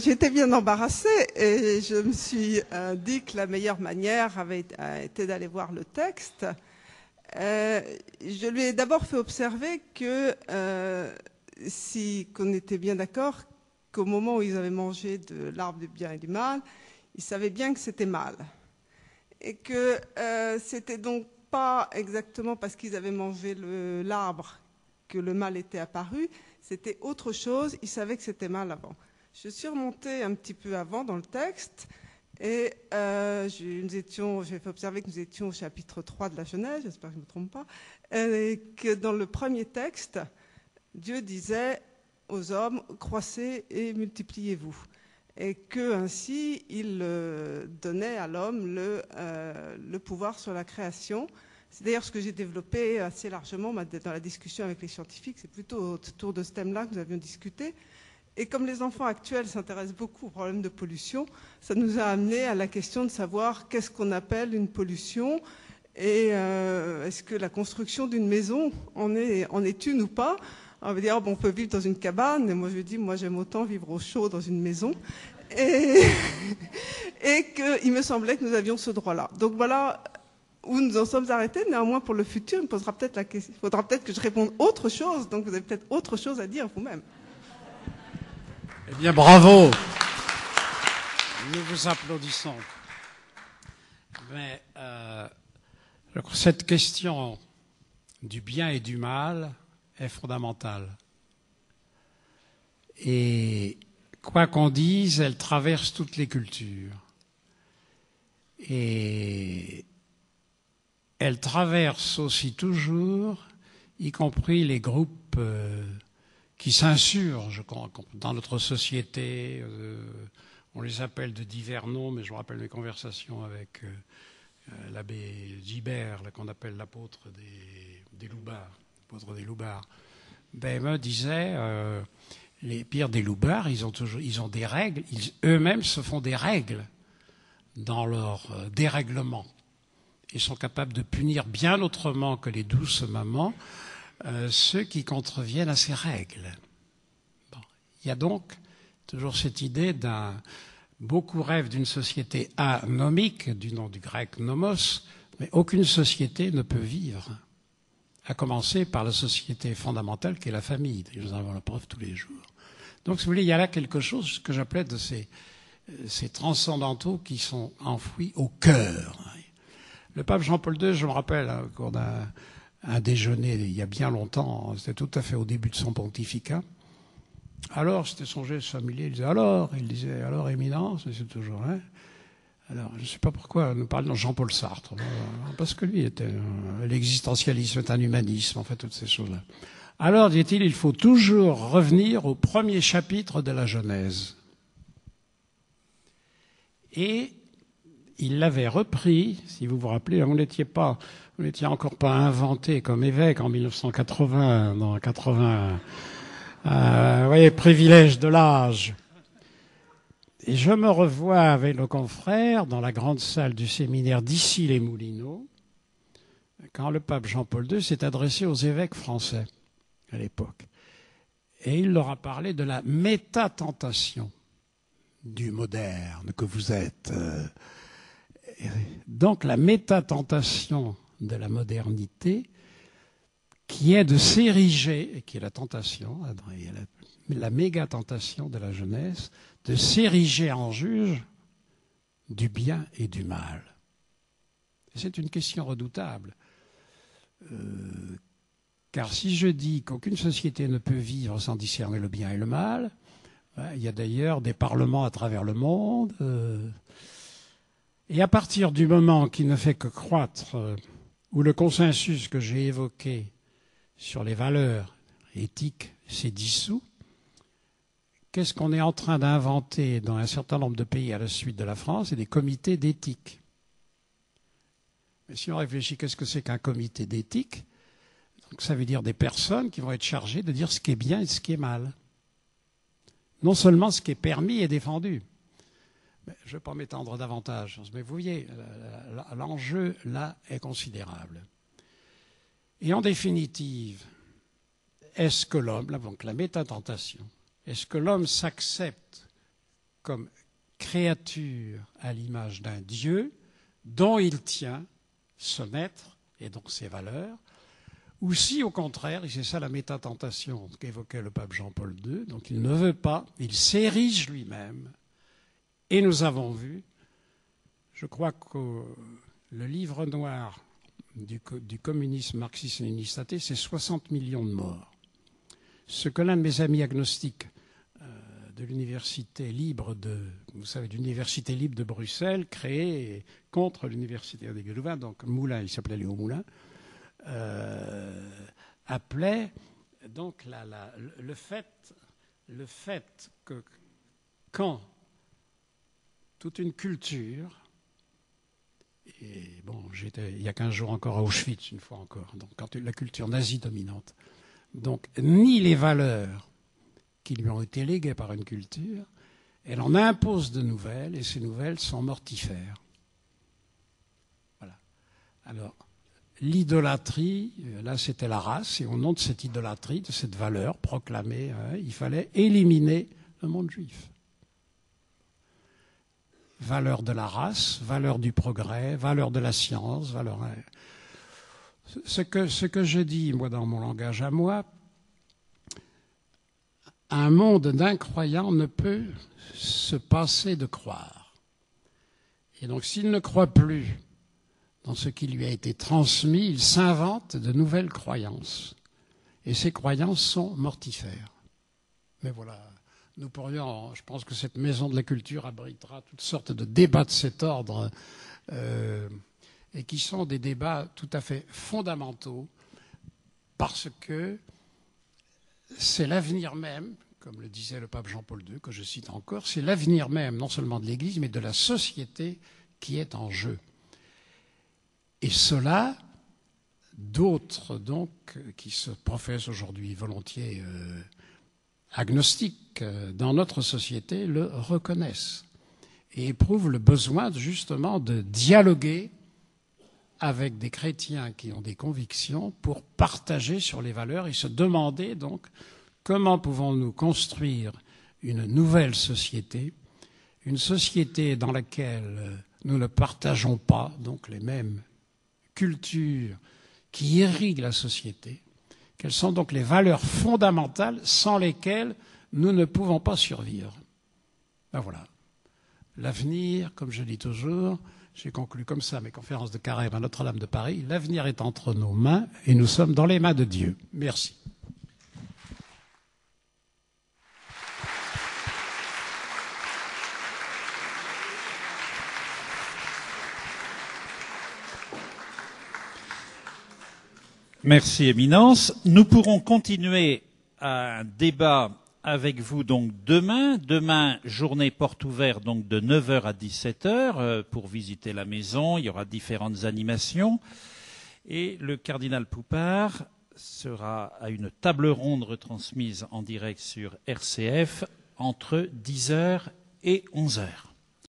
J'étais bien embarrassée et je me suis dit que la meilleure manière avait été d'aller voir le texte. Je lui ai d'abord fait observer que qu'on était bien d'accord qu'au moment où ils avaient mangé de l'arbre du bien et du mal, ils savaient bien que c'était mal. Et que c'était donc pas exactement parce qu'ils avaient mangé l'arbre que le mal était apparu, c'était autre chose, ils savaient que c'était mal avant. Je suis remontée un petit peu avant dans le texte et j'ai fait observer que nous étions au chapitre 3 de la Genèse, j'espère que je ne me trompe pas, et que dans le premier texte, Dieu disait aux hommes « croissez et multipliez-vous » et que ainsi il donnait à l'homme le pouvoir sur la création. C'est d'ailleurs ce que j'ai développé assez largement dans la discussion avec les scientifiques, c'est plutôt autour de ce thème-là que nous avions discuté. Et comme les enfants actuels s'intéressent beaucoup aux problèmes de pollution, ça nous a amené à la question de savoir qu'est-ce qu'on appelle une pollution et est-ce que la construction d'une maison en est une ou pas. On va dire on peut vivre dans une cabane, et moi je dis moi j'aime autant vivre au chaud dans une maison. Et qu'il me semblait que nous avions ce droit-là. Donc voilà où nous en sommes arrêtés. Néanmoins pour le futur, il faudra peut-être que je réponde autre chose, donc vous avez peut-être autre chose à dire vous-même. Eh bien, bravo. Nous vous applaudissons. Mais cette question du bien et du mal est fondamentale. Et quoi qu'on dise, elle traverse toutes les cultures. Et elle traverse aussi toujours, y compris les groupes qui s'insurgent dans notre société. On les appelle de divers noms, mais je me rappelle mes conversations avec l'abbé Gibert, qu'on appelle l'apôtre des loupards. L'apôtre des loupards. Ben, me disait, les pires des loupards, ils ont des règles, eux-mêmes se font des règles dans leur dérèglement. Ils sont capables de punir bien autrement que les douces mamans ceux qui contreviennent à ces règles. Bon. Il y a donc toujours cette idée beaucoup rêvent d'une société anomique, du nom du grec nomos, mais aucune société ne peut vivre, à commencer par la société fondamentale qui est la famille. Nous en avons la preuve tous les jours. Donc, si vous voulez, il y a là quelque chose que j'appelais de ces transcendantaux qui sont enfouis au cœur. Le pape Jean-Paul II, je me rappelle, au cours d'un déjeuner il y a bien longtemps, c'était tout à fait au début de son pontificat. Alors, c'était son geste familier, il disait alors, éminence, c'est toujours, hein. Alors, je ne sais pas pourquoi nous parlons de Jean-Paul Sartre, parce que lui, l'existentialisme est un humanisme, en fait, toutes ces choses-là. Alors, dit-il, il faut toujours revenir au premier chapitre de la Genèse. Et il l'avait repris, si vous vous rappelez, vous n'étiez encore pas inventé comme évêque en 1980, dans 80, vous voyez, privilège de l'âge. Et je me revois avec nos confrères dans la grande salle du séminaire d'Issy-les-Moulineaux, quand le pape Jean-Paul II s'est adressé aux évêques français à l'époque. Et il leur a parlé de la métatentation du moderne que vous êtes. Donc la métatentation de la modernité, qui est de s'ériger, qui est la tentation, la méga-tentation de la jeunesse, de s'ériger en juge du bien et du mal. Et c'est une question redoutable. Car si je dis qu'aucune société ne peut vivre sans discerner le bien et le mal, il y a d'ailleurs des parlements à travers le monde, et à partir du moment qui ne fait que croître, où le consensus que j'ai évoqué sur les valeurs éthiques s'est dissous, qu'est-ce qu'on est en train d'inventer dans un certain nombre de pays à la suite de la France? C'est des comités d'éthique. Et si on réfléchit, qu'est-ce que c'est qu'un comité d'éthique? Donc ça veut dire des personnes qui vont être chargées de dire ce qui est bien et ce qui est mal. Non seulement ce qui est permis et défendu. Mais je ne vais pas m'étendre davantage. Mais vous voyez, l'enjeu là est considérable. Et en définitive, est-ce que l'homme, donc la métatentation, est-ce que l'homme s'accepte comme créature à l'image d'un Dieu dont il tient son être et donc ses valeurs, ou si au contraire, et c'est ça la métatentation qu'évoquait le pape Jean-Paul II, donc il ne veut pas, il s'érige lui-même, et nous avons vu, je crois que le livre noir du communisme marxiste-léniniste athée, c'est 60 millions de morts. Ce que l'un de mes amis agnostiques de l'université libre de libre de Bruxelles, créée contre l'université de Louvain, donc Moulin, il s'appelait Léo Moulin, appelait donc le fait que quand toute une culture, et bon, j'étais il y a 15 jours encore à Auschwitz, une fois encore, donc quand la culture nazie dominante, donc nie les valeurs qui lui ont été léguées par une culture, elle en impose de nouvelles, et ces nouvelles sont mortifères. Voilà. Alors, l'idolâtrie, là c'était la race, et au nom de cette idolâtrie, de cette valeur proclamée, il fallait éliminer le monde juif. Valeur de la race, valeur du progrès, valeur de la science, valeur... Ce que je dis, moi, dans mon langage à moi, un monde d'incroyants ne peut se passer de croire. Et donc, s'il ne croit plus dans ce qui lui a été transmis, il s'invente de nouvelles croyances. Et ces croyances sont mortifères. Mais voilà, nous pourrions, je pense que cette maison de la culture abritera toutes sortes de débats de cet ordre, et qui sont des débats tout à fait fondamentaux, parce que c'est l'avenir même, comme le disait le pape Jean-Paul II, que je cite encore, c'est l'avenir même, non seulement de l'Église, mais de la société qui est en jeu. Et cela, d'autres donc, qui se professent aujourd'hui volontiers agnostiques dans notre société, le reconnaissent et éprouvent le besoin justement de dialoguer avec des chrétiens qui ont des convictions pour partager sur les valeurs et se demander donc comment pouvons-nous construire une nouvelle société, une société dans laquelle nous ne partageons pas donc les mêmes cultures qui irriguent la société. Quelles sont donc les valeurs fondamentales sans lesquelles nous ne pouvons pas survivre? Ben voilà. L'avenir, comme je dis toujours, j'ai conclu comme ça mes conférences de Carême à Notre-Dame de Paris, l'avenir est entre nos mains et nous sommes dans les mains de Dieu. Merci. Merci, Éminence. Nous pourrons continuer un débat avec vous donc demain. Demain, journée porte ouverte donc de 9h à 17h pour visiter la maison. Il y aura différentes animations. Et le cardinal Poupart sera à une table ronde retransmise en direct sur RCF entre 10h et 11h.